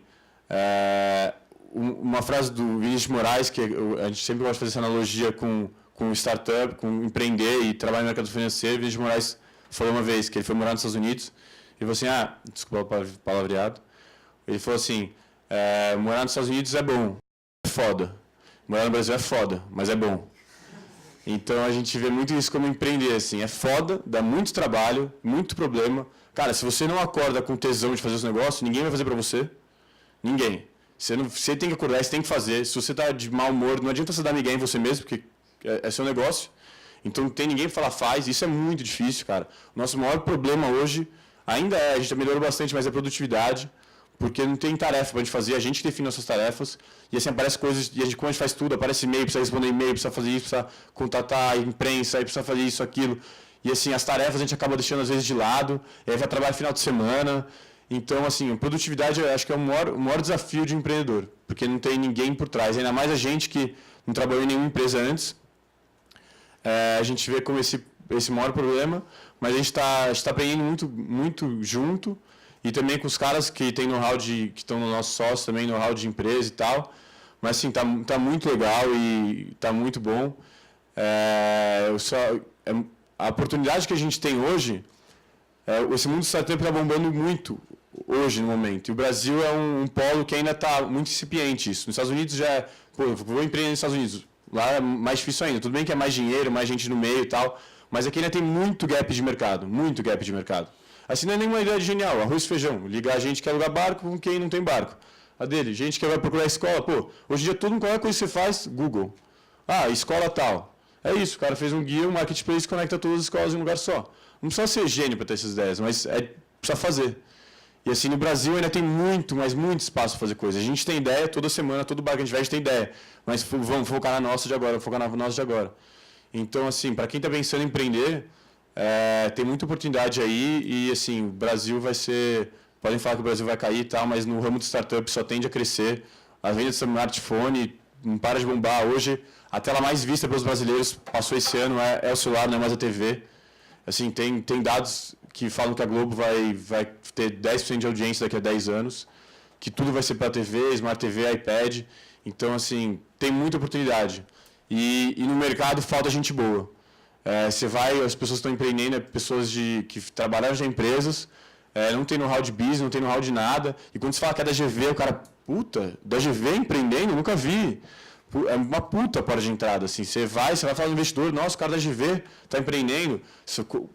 S11: uma frase do Vinícius Moraes, que a gente sempre gosta de fazer essa analogia com startup, com empreender e trabalhar no mercado financeiro. Vinícius Moraes falou uma vez que ele foi morar nos Estados Unidos, ele falou assim, desculpa o palavreado, ele falou assim, morar nos Estados Unidos é bom, é foda. Morar no Brasil é foda, mas é bom. Então a gente vê muito isso como empreender, assim, é foda, dá muito trabalho, muito problema. Cara, se você não acorda com tesão de fazer os negócios, ninguém vai fazer pra você. Ninguém. Você tem que acordar, você tem que fazer. Se você tá de mau humor, não adianta você dar ninguém em você mesmo, porque é seu negócio. Então não tem ninguém pra falar faz, isso é muito difícil, cara. O nosso maior problema hoje, ainda a gente melhorou bastante, mas é a produtividade. Porque não tem tarefa para a gente fazer, a gente que define nossas tarefas, e assim aparece coisas, e como a gente faz tudo, aparece e-mail, precisa responder e-mail, precisa fazer isso, precisa contatar a imprensa, aí precisa fazer isso, aquilo. E assim, as tarefas a gente acaba deixando às vezes de lado, e aí vai trabalhar final de semana. Então, assim, produtividade eu acho que é o maior desafio de um empreendedor, porque não tem ninguém por trás, ainda mais a gente que não trabalhou em nenhuma empresa antes. A gente vê como esse maior problema, mas a gente está aprendendo muito, muito junto, e também com os caras que tem know-how que estão no nosso sócio, também know-how de empresa e tal. Mas assim, tá muito legal e tá muito bom. A oportunidade que a gente tem hoje, esse mundo startup está bombando muito hoje no momento. E o Brasil é um polo que ainda está muito incipiente isso. Nos Estados Unidos já vou empreender nos Estados Unidos. Lá é mais difícil ainda. Tudo bem que é mais dinheiro, mais gente no meio e tal, mas aqui ainda tem muito gap de mercado, muito gap de mercado. Assim, não é nenhuma ideia genial. Arroz e feijão. Ligar a gente que quer alugar barco com quem não tem barco. A dele, gente que vai procurar escola. Pô, hoje em dia, qualquer coisa que você faz, Google. Ah, escola tal. É isso, o cara fez um guia, um marketplace que conecta todas as escolas em um lugar só. Não precisa ser gênio para ter essas ideias, mas precisa fazer. E assim, no Brasil ainda tem muito, mas muito espaço para fazer coisa. A gente tem ideia, toda semana, todo bar que a gente vai, a gente tem ideia. Mas vamos focar na nossa de agora, vamos focar na nossa de agora. Então, assim, para quem está pensando em empreender, tem muita oportunidade aí e, assim, o Brasil vai ser... Podem falar que o Brasil vai cair e tal, mas no ramo de startup só tende a crescer. A venda de smartphone não para de bombar. Hoje, a tela mais vista pelos brasileiros passou esse ano é o celular, não é mais a TV. Assim, tem dados que falam que a Globo vai ter 10% de audiência daqui a 10 anos, que tudo vai ser para TV, Smart TV, iPad. Então, assim, tem muita oportunidade. E no mercado falta gente boa. Você vai, as pessoas estão empreendendo, pessoas que trabalharam já em empresas, não tem know-how de business, não tem know-how de nada. E quando você fala que é da GV, o cara, puta, da GV empreendendo? Nunca vi. É uma puta porta de entrada, assim. Você vai falar do investidor, nossa, o cara da GV está empreendendo.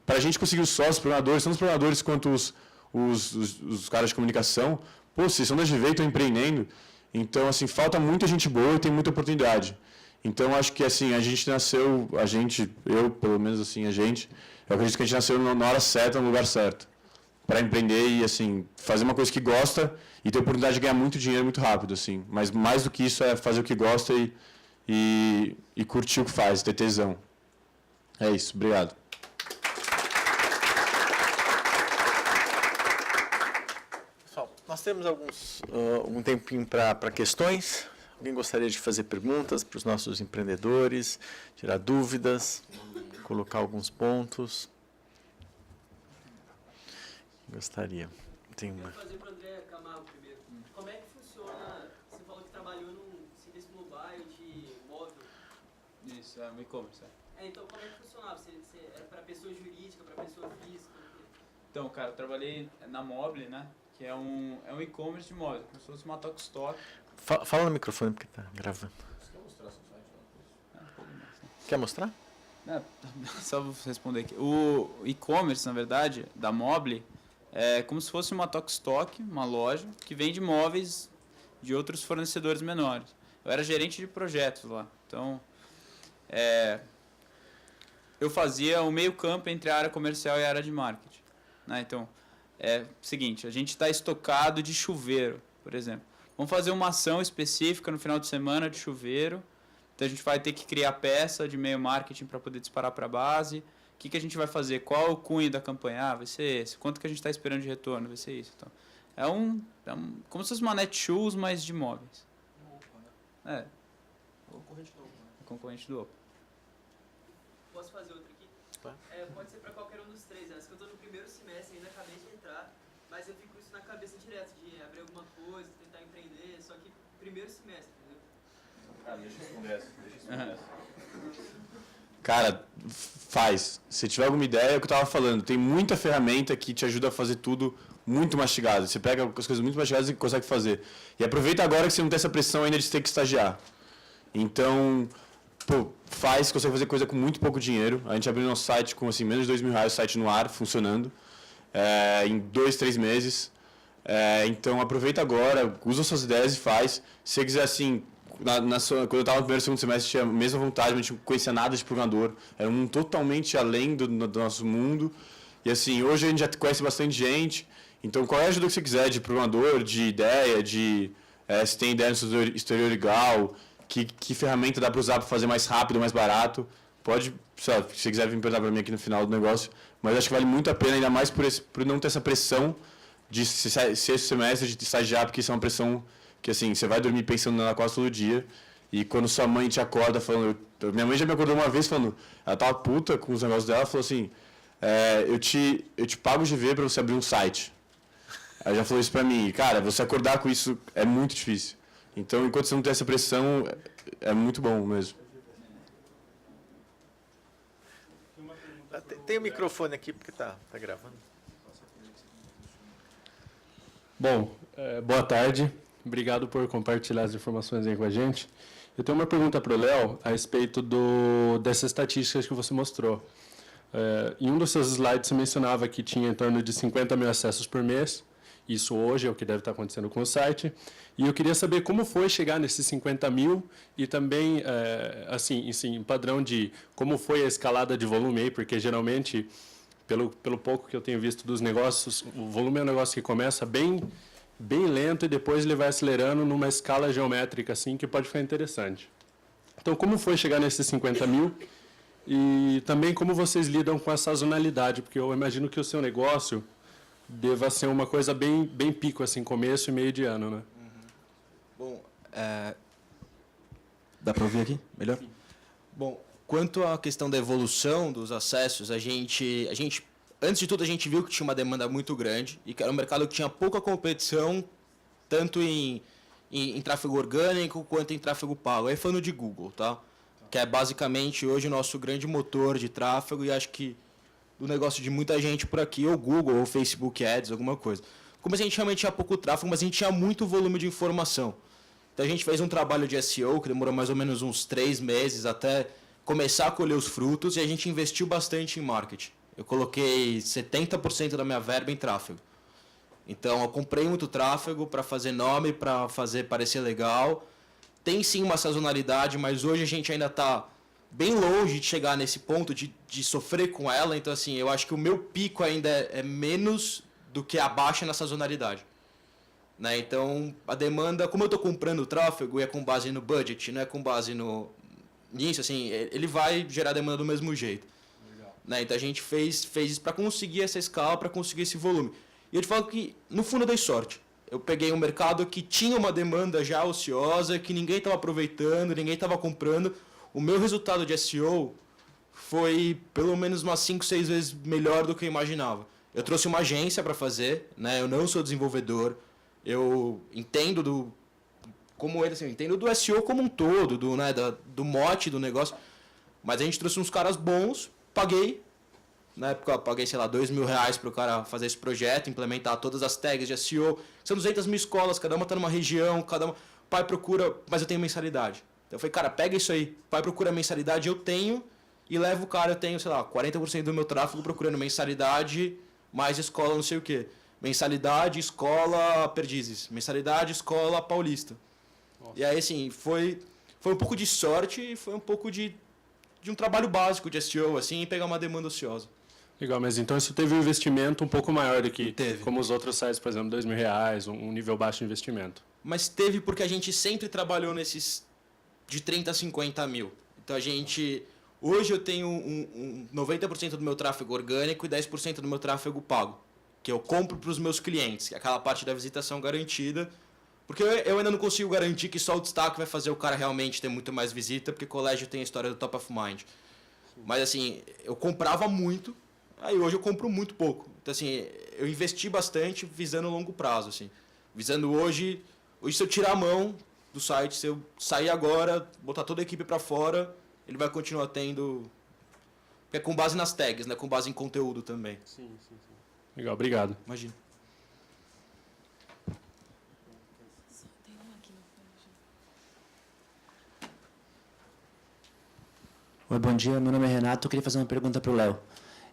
S11: Para a gente conseguir os sócios, programadores, tanto os programadores quanto os caras de comunicação, pô, vocês são da GV e estão empreendendo. Então, assim, falta muita gente boa e tem muita oportunidade. Então, acho que, assim, eu, pelo menos, assim, eu acredito que a gente nasceu na hora certa, no lugar certo, para empreender e, assim, fazer uma coisa que gosta e ter a oportunidade de ganhar muito dinheiro muito rápido, assim. Mas mais do que isso é fazer o que gosta e curtir o que faz, ter tesão. É isso, obrigado.
S1: Pessoal, nós temos algum tempinho para questões. Alguém gostaria de fazer perguntas para os nossos empreendedores, tirar dúvidas, colocar alguns pontos? Gostaria. Tem uma.
S3: Eu vou fazer para o André Camargo primeiro. Como é que funciona? Você falou que trabalhou num serviço mobile de móvel.
S10: Isso, é um e-commerce.
S3: Então, como é que funcionava? Você era para pessoa jurídica, para pessoa física?
S10: Então, cara, eu trabalhei na Mobile, né? Que é um e-commerce de móvel, como se fosse uma Tokstok.
S1: Fala no microfone porque está gravando.
S10: Você quer mostrar seu site?
S1: Quer mostrar?
S10: Só vou responder aqui. O e-commerce, na verdade, da Mobile, é como se fosse uma Tokstok, uma loja, que vende móveis de outros fornecedores menores. Eu era gerente de projetos lá. Então, eu fazia o meio campo entre a área comercial e a área de marketing. Né? Então, seguinte, a gente está estocado de chuveiro, por exemplo. Vamos fazer uma ação específica no final de semana de chuveiro. Então a gente vai ter que criar peça de e-mail marketing para poder disparar para a base. O que a gente vai fazer? Qual o cunho da campanha? Vai ser esse. Quanto que a gente está esperando de retorno? Vai ser isso. Então, como se fosse uma Netshoes, mas de imóveis. É.
S2: Concorrente do Opa.
S10: Concorrente do Opa.
S3: Posso fazer outra aqui? Pode ser para qualquer um dos três. Acho que eu estou no primeiro semestre, ainda acabei de entrar, mas eu fico isso na cabeça direto, de abrir alguma coisa, tentar empreender, só que primeiro semestre, entendeu?
S11: Deixa eu responder essa.
S1: Cara, faz. Se tiver alguma ideia, é o que eu estava falando. Tem muita ferramenta que te ajuda a fazer tudo muito mastigado. Você pega as coisas muito mastigadas e consegue fazer. E aproveita agora que você não tem essa pressão ainda de ter que estagiar. Então, faz, consegue fazer coisa com muito pouco dinheiro. A gente abriu nosso site com assim, menos de R$2.000, o site no ar, funcionando, em 2, 3 meses. Então, aproveita agora, usa suas ideias e faz. Se você quiser, assim, quando eu estava no primeiro e segundo semestre, tinha a mesma vontade, mas a gente não conhecia nada de programador. Era um mundo totalmente além do nosso mundo. E, assim, hoje a gente já conhece bastante gente. Então, qual é a ajuda que você quiser de programador, de ideia, se tem ideia no exterior legal, que ferramenta dá para usar para fazer mais rápido, mais barato. Pode, se você quiser vir perguntar para mim aqui no final do negócio. Mas acho que vale muito a pena, ainda mais por não ter essa pressão de sexto semestre, de estagiar, porque isso é uma pressão que, assim, você vai dormir pensando nela quase todo dia. E quando sua mãe te acorda falando... Minha mãe já me acordou uma vez falando... Ela tava puta com os negócios dela, falou assim... eu te pago GV para você abrir um site. Ela já falou isso para mim. Cara, você acordar com isso é muito difícil. Então, enquanto você não tem essa pressão, é muito bom mesmo.
S2: Tem o microfone aqui, porque tá gravando.
S12: Bom, boa tarde. Obrigado por compartilhar as informações aí com a gente. Eu tenho uma pergunta para o Léo a respeito dessas estatísticas que você mostrou. Em um dos seus slides você mencionava que tinha em torno de 50 mil acessos por mês. Isso hoje é o que deve estar acontecendo com o site. E eu queria saber como foi chegar nesses 50 mil e também, assim, em padrão de como foi a escalada de volume aí, porque geralmente, pelo pouco que eu tenho visto dos negócios, o volume é um negócio que começa bem lento e depois ele vai acelerando numa escala geométrica assim que pode ficar interessante. Então, como foi chegar nesses 50 mil? E também como vocês lidam com a sazonalidade, porque eu imagino que o seu negócio deva ser uma coisa bem pico, assim, começo e meio de ano, né?
S13: Bom, dá para ouvir aqui? Melhor? Bom, quanto à questão da evolução dos acessos, a gente, antes de tudo, a gente viu que tinha uma demanda muito grande e que era um mercado que tinha pouca competição, tanto em tráfego orgânico quanto em tráfego pago. Aí falando de Google, tá? Que é basicamente hoje o nosso grande motor de tráfego e acho que do negócio de muita gente por aqui, ou Google, ou Facebook Ads, alguma coisa. Como a gente realmente tinha pouco tráfego, mas a gente tinha muito volume de informação. Então a gente fez um trabalho de SEO que demorou mais ou menos uns 3 meses até começar a colher os frutos e a gente investiu bastante em marketing. Eu coloquei 70% da minha verba em tráfego. Então eu comprei muito tráfego para fazer nome, para fazer parecer legal. Tem sim uma sazonalidade, mas hoje a gente ainda está bem longe de chegar nesse ponto de sofrer com ela. Então, assim, eu acho que o meu pico ainda é menos do que a baixa na sazonalidade. Né? Então, a demanda, como eu estou comprando tráfego e é com base no budget, não é com base nisso, assim, ele vai gerar demanda do mesmo jeito. Né? Então, a gente fez isso para conseguir essa escala, para conseguir esse volume. E eu te falo que, no fundo, eu dei sorte. Eu peguei um mercado que tinha uma demanda já ociosa, que ninguém estava aproveitando, ninguém estava comprando. O meu resultado de SEO foi pelo menos umas 5, 6 vezes melhor do que eu imaginava. Eu trouxe uma agência para fazer, né? Eu não sou desenvolvedor, eu entendo entendo do SEO como um todo, do mote do negócio, mas a gente trouxe uns caras bons, paguei, na época eu paguei, sei lá, R$2.000 para o cara fazer esse projeto, implementar todas as tags de SEO, são 200 mil escolas, cada uma está numa região, pai procura, mas eu tenho mensalidade. Então eu falei, cara, pega isso aí, pai procura mensalidade, eu tenho, e levo o cara, eu tenho, sei lá, 40% do meu tráfego procurando mensalidade, mais escola não sei o quê. Mensalidade, escola Perdizes. Mensalidade, escola Paulista. Nossa. E aí, assim, foi um pouco de sorte e foi um pouco de um trabalho básico de SEO, assim, e pegar uma demanda ociosa.
S12: Legal, mas então isso teve um investimento um pouco maior do que, como os outros sites, por exemplo, R$2.000, um nível baixo de investimento.
S13: Mas teve porque a gente sempre trabalhou nesses de 30 a 50 mil. Então a gente... Hoje eu tenho 90% do meu tráfego orgânico e 10% do meu tráfego pago, que eu compro para os meus clientes, que é aquela parte da visitação garantida, porque eu ainda não consigo garantir que só o destaque vai fazer o cara realmente ter muito mais visita, porque colégio tem a história do top of mind. Mas assim, eu comprava muito, aí hoje eu compro muito pouco. Então assim, eu investi bastante visando longo prazo, assim. Visando hoje se eu tirar a mão do site, se eu sair agora, botar toda a equipe para fora, ele vai continuar tendo... É com base nas tags, né? Com base em conteúdo também.
S12: Sim. Legal, obrigado.
S13: Imagina.
S14: Oi, bom dia. Meu nome é Renato. Eu queria fazer uma pergunta para o Léo.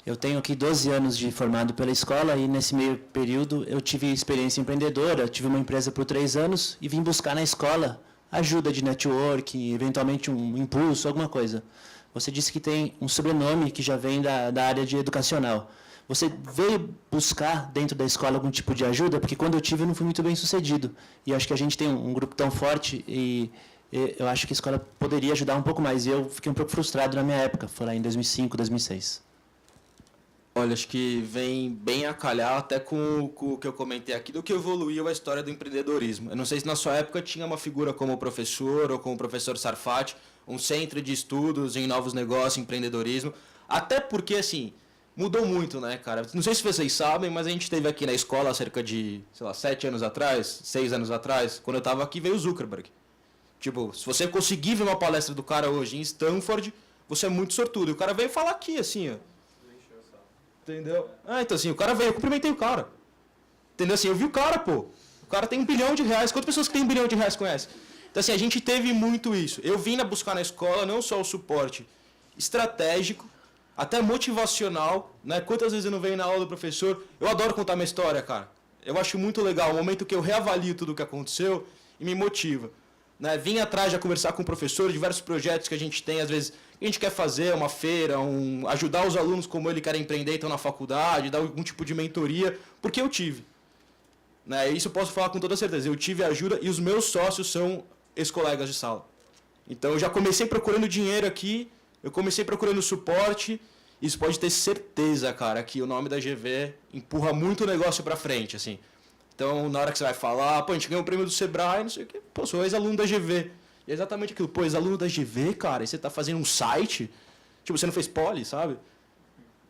S14: Eu tenho aqui 12 anos de formado pela escola e nesse meio período eu tive experiência empreendedora, tive uma empresa por 3 anos e vim buscar na escola ajuda de network, eventualmente um impulso, alguma coisa. Você disse que tem um sobrenome que já vem da área de educacional. Você veio buscar dentro da escola algum tipo de ajuda? Porque quando eu tive eu não fui muito bem sucedido. E acho que a gente tem um grupo tão forte e eu acho que a escola poderia ajudar um pouco mais. E eu fiquei um pouco frustrado na minha época, foi lá em 2005, 2006.
S13: Olha, acho que vem bem a calhar até com o que eu comentei aqui, do que evoluiu a história do empreendedorismo. Eu não sei se na sua época tinha uma figura como o professor ou como o professor Sarfati, um centro de estudos em novos negócios, empreendedorismo. Até porque, assim, mudou muito, né, cara? Não sei se vocês sabem, mas a gente esteve aqui na escola há cerca de, sei lá, 7 anos atrás, 6 anos atrás. Quando eu estava aqui, veio o Zuckerberg. Tipo, se você conseguir ver uma palestra do cara hoje em Stanford, você é muito sortudo. E o cara veio falar aqui, assim, ó. Entendeu? Então assim, o cara veio, eu cumprimentei o cara. Entendeu? Assim, eu vi o cara, pô. O cara tem R$1 bilhão. Quantas pessoas que tem R$1 bilhão conhecem? Então assim, a gente teve muito isso. Eu vim buscar na escola não só o suporte estratégico, até motivacional, né? Quantas vezes eu não venho na aula do professor? Eu adoro contar minha história, cara. Eu acho muito legal, o momento que eu reavalio tudo o que aconteceu e me motiva. Né? Vim atrás de conversar com o professor, diversos projetos que a gente tem, às vezes, a gente quer fazer uma feira, ajudar os alunos como ele querem empreender, estão na faculdade, dar algum tipo de mentoria, porque eu tive. Né? Isso eu posso falar com toda certeza. Eu tive ajuda e os meus sócios são ex-colegas de sala. Então eu já comecei procurando dinheiro aqui, eu comecei procurando suporte. Isso pode ter certeza, cara, que o nome da GV empurra muito o negócio pra frente, assim. Então, na hora que você vai falar, pô, a gente ganhou o prêmio do Sebrae, não sei o quê, pô, sou ex-aluno da GV. E é exatamente aquilo, pô, ex-aluno da GV, cara, e você tá fazendo um site, tipo, você não fez poli, sabe?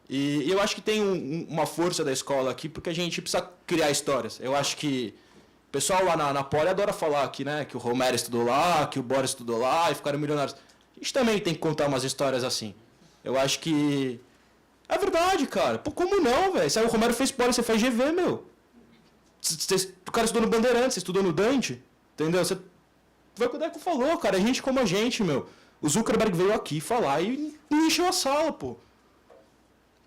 S13: E eu acho que tem uma força da escola aqui, porque a gente precisa criar histórias. Eu acho que o pessoal lá na poli adora falar aqui, né, que o Romero estudou lá, que o Boris estudou lá e ficaram milionários. A gente também tem que contar umas histórias assim. Eu acho que é verdade, cara. Pô, como não, velho? Se o Romero fez poli, você faz GV, meu. O cara estudou no Bandeirantes, você estudou no Dante, entendeu? Você vai com o Deco falou, cara, é gente como a gente, meu. O Zuckerberg veio aqui falar e encheu a sala, pô.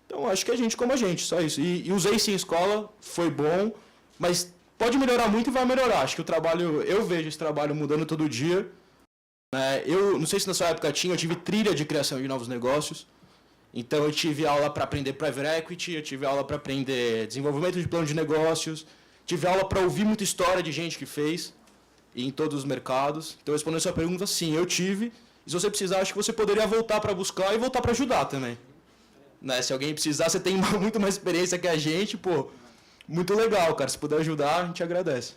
S13: Então, acho que é gente como a gente, só isso. E usei sim escola, foi bom, mas pode melhorar muito e vai melhorar. Acho que o trabalho, eu vejo esse trabalho mudando todo dia. Eu não sei se na sua época tinha, eu tive trilha de criação de novos negócios. Então, eu tive aula para aprender Private Equity, eu tive aula para aprender desenvolvimento de plano de negócios, tive aula para ouvir muita história de gente que fez em todos os mercados. Então, respondendo a sua pergunta, sim, eu tive. E se você precisar, acho que você poderia voltar para buscar e voltar para ajudar também. Né? Se alguém precisar, você tem muito mais experiência que a gente, pô, muito legal, cara. Se puder ajudar, a gente agradece.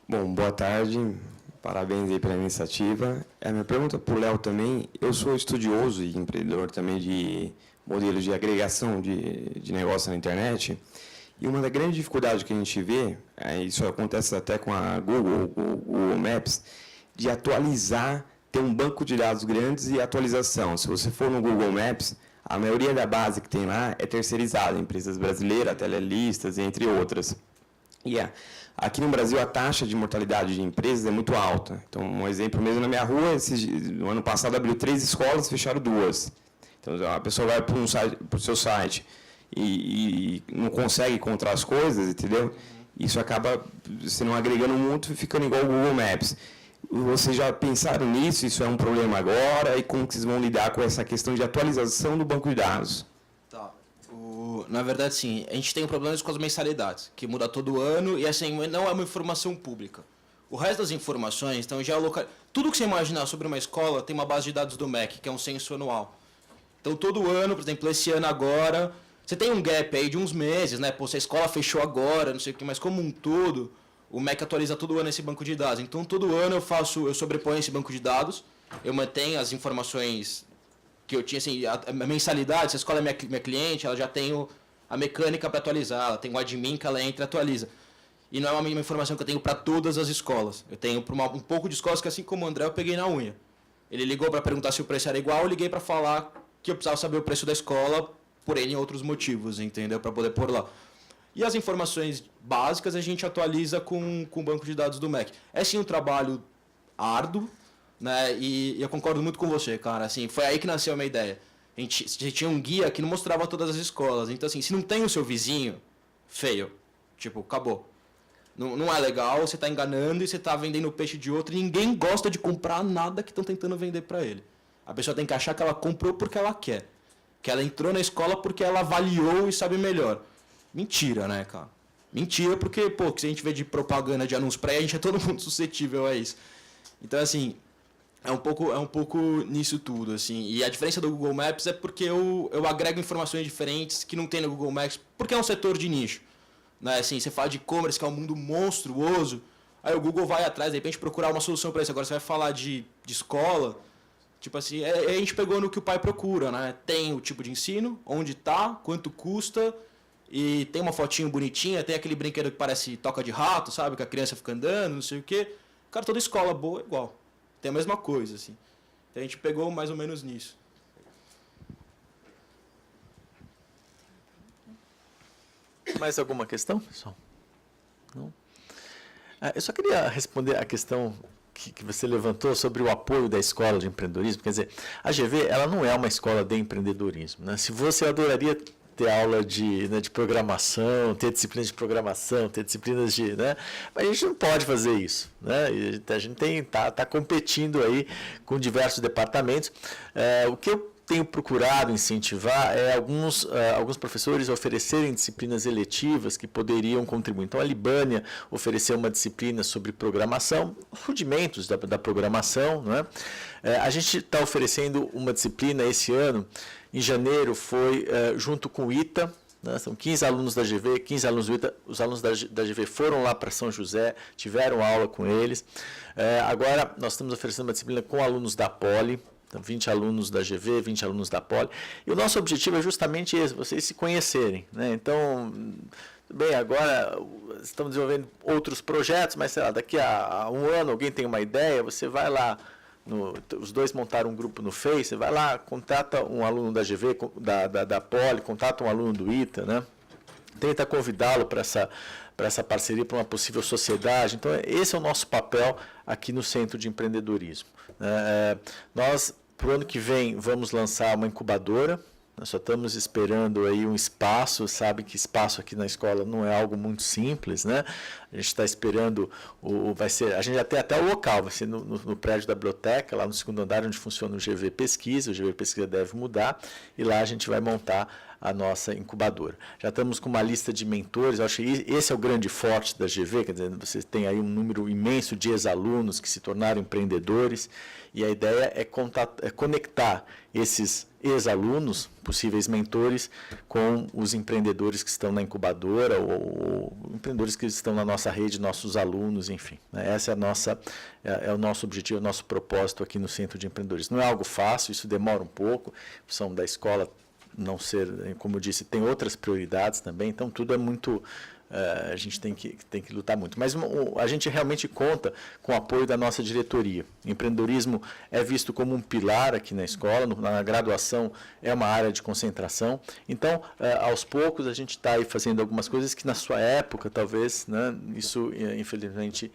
S15: Bom, boa tarde. Parabéns aí pela iniciativa. A minha pergunta para o Léo também, eu sou estudioso e empreendedor também de modelos de agregação de negócio na internet, e uma das grandes dificuldades que a gente vê, isso acontece até com a Google Maps, de atualizar, ter um banco de dados grandes e atualização. Se você for no Google Maps, a maioria da base que tem lá é terceirizada, empresas brasileiras, telelistas, entre outras. E aqui no Brasil, a taxa de mortalidade de empresas é muito alta. Então, um exemplo mesmo, na minha rua, no ano passado abriu 3 escolas, fecharam 2. Então, a pessoa vai para o seu site e não consegue encontrar as coisas, entendeu? Isso acaba você não agregando muito e ficando igual o Google Maps. Vocês já pensaram nisso? Isso é um problema agora? E como que vocês vão lidar com essa questão de atualização do banco de dados?
S13: Tá. Na verdade, sim, a gente tem problemas com as mensalidades, que muda todo ano e assim, não é uma informação pública. O resto das informações, então, já tudo que você imaginar sobre uma escola tem uma base de dados do MEC, que é um censo anual. Então, todo ano, por exemplo, esse ano agora, você tem um gap aí de uns meses, né? Pô, se a escola fechou agora, não sei o que, mas como um todo, o MEC atualiza todo ano esse banco de dados. Então, todo ano eu sobreponho esse banco de dados, eu mantenho as informações que eu tinha, assim, a mensalidade, se a escola é minha cliente, ela já tem a mecânica para atualizar, ela tem o admin que ela entra e atualiza. E não é uma informação que eu tenho para todas as escolas. Eu tenho para um pouco de escolas que, assim como o André, eu peguei na unha. Ele ligou para perguntar se o preço era igual, eu liguei para falar que eu precisava saber o preço da escola por N outros motivos, entendeu? Para poder pôr lá. E as informações básicas a gente atualiza com o banco de dados do MEC. É sim um trabalho árduo, né? E eu concordo muito com você, cara. Assim, foi aí que nasceu a minha ideia. A gente tinha um guia que não mostrava todas as escolas. Então, assim, se não tem o seu vizinho, feio. Tipo, acabou. Não é legal, você está enganando e você está vendendo o peixe de outro. E ninguém gosta de comprar nada que estão tentando vender para ele. A pessoa tem que achar que ela comprou porque ela quer. Que ela entrou na escola porque ela avaliou e sabe melhor. Mentira, né, cara? Mentira, porque, pô, que se a gente vê de propaganda, de anúncio pra aí, a gente é todo mundo suscetível a isso. Então, assim, é um pouco nisso tudo, assim. E a diferença do Google Maps é porque eu agrego informações diferentes que não tem no Google Maps, porque é um setor de nicho. Né? Assim, você fala de e-commerce, que é um mundo monstruoso, aí o Google vai atrás, de repente, procurar uma solução para isso. Agora, você vai falar de escola, tipo assim, a gente pegou no que o pai procura, né? Tem o tipo de ensino, onde tá, quanto custa, e tem uma fotinho bonitinha, tem aquele brinquedo que parece toca de rato, sabe? Que a criança fica andando, não sei o quê. Cara, toda escola boa é igual. Tem a mesma coisa, assim. Então a gente pegou mais ou menos nisso.
S1: Mais alguma questão, pessoal? Não? Eu só queria responder a questão que você levantou sobre o apoio da escola de empreendedorismo. Quer dizer, a GV ela não é uma escola de empreendedorismo, né? Se você adoraria ter aula de programação, ter disciplinas de programação, ter disciplinas de... Né? Mas a gente não pode fazer isso. Né? E a gente está competindo aí com diversos departamentos. O que eu tenho procurado incentivar é alguns professores oferecerem disciplinas eletivas que poderiam contribuir. Então, a Libânia ofereceu uma disciplina sobre programação, rudimentos da programação. Né? A gente está oferecendo uma disciplina esse ano. Em janeiro foi junto com o ITA, né? São 15 alunos da GV, 15 alunos do ITA. Os alunos da GV foram lá para São José, tiveram aula com eles. Agora nós estamos oferecendo uma disciplina com alunos da Poli, então 20 alunos da GV, 20 alunos da Poli. E o nosso objetivo é justamente esse, vocês se conhecerem. Né? Então, bem, agora estamos desenvolvendo outros projetos, mas sei lá, daqui a um ano alguém tem uma ideia, você vai lá. Os dois montaram um grupo no Face, você vai lá, contata um aluno da GV, da Poli, contata um aluno do ITA, né? Tenta convidá-lo para essa parceria, para uma possível sociedade. Então, esse é o nosso papel aqui no Centro de Empreendedorismo. Nós, para o ano que vem, vamos lançar uma incubadora. Nós só estamos esperando aí um espaço, sabe que espaço aqui na escola não é algo muito simples, né? A gente está esperando, a gente já tem até o local, vai ser no prédio da biblioteca, lá no segundo andar, onde funciona o GV Pesquisa. O GV Pesquisa deve mudar e lá a gente vai montar a nossa incubadora. Já estamos com uma lista de mentores, eu acho que esse é o grande forte da GV, quer dizer, você tem aí um número imenso de ex-alunos que se tornaram empreendedores, e a ideia é conectar esses ex-alunos, possíveis mentores, com os empreendedores que estão na incubadora ou empreendedores que estão na nossa rede, nossos alunos, enfim. Essa é o nosso objetivo, o nosso propósito aqui no Centro de Empreendedorismo. Não é algo fácil, isso demora um pouco, são da escola não ser, como eu disse, tem outras prioridades também, então tudo é muito, a gente tem que lutar muito. Mas a gente realmente conta com o apoio da nossa diretoria. O empreendedorismo é visto como um pilar aqui na escola, na graduação é uma área de concentração, então, aos poucos, a gente está aí fazendo algumas coisas que na sua época, talvez, né, isso, infelizmente,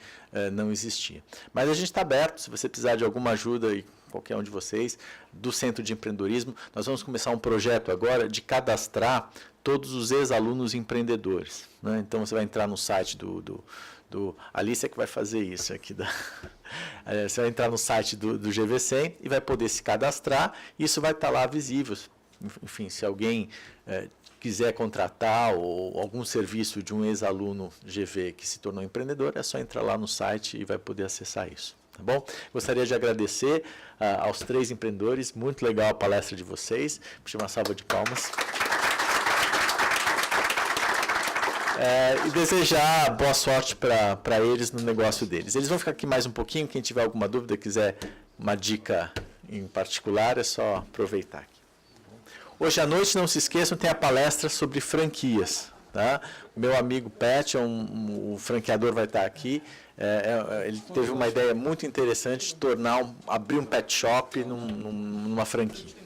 S1: não existia. Mas a gente está aberto, se você precisar de alguma ajuda, e qualquer um de vocês, do Centro de Empreendedorismo, nós vamos começar um projeto agora de cadastrar todos os ex-alunos empreendedores. Né? Então, você vai entrar no site do Alice é que vai fazer isso aqui. Você vai entrar no site do GV100 e vai poder se cadastrar, e isso vai estar lá visível. Enfim, se alguém quiser contratar ou algum serviço de um ex-aluno GV que se tornou empreendedor, é só entrar lá no site e vai poder acessar isso. Tá bom? Gostaria de agradecer aos 3 empreendedores, muito legal a palestra de vocês, puxa uma salva de palmas. E desejar boa sorte para eles no negócio deles. Eles vão ficar aqui mais um pouquinho, quem tiver alguma dúvida, quiser uma dica em particular, é só aproveitar aqui. Hoje à noite, não se esqueçam, tem a palestra sobre franquias. Tá? O meu amigo Pat, o franqueador, vai estar aqui. Ele teve uma ideia muito interessante de abrir um pet shop numa franquia.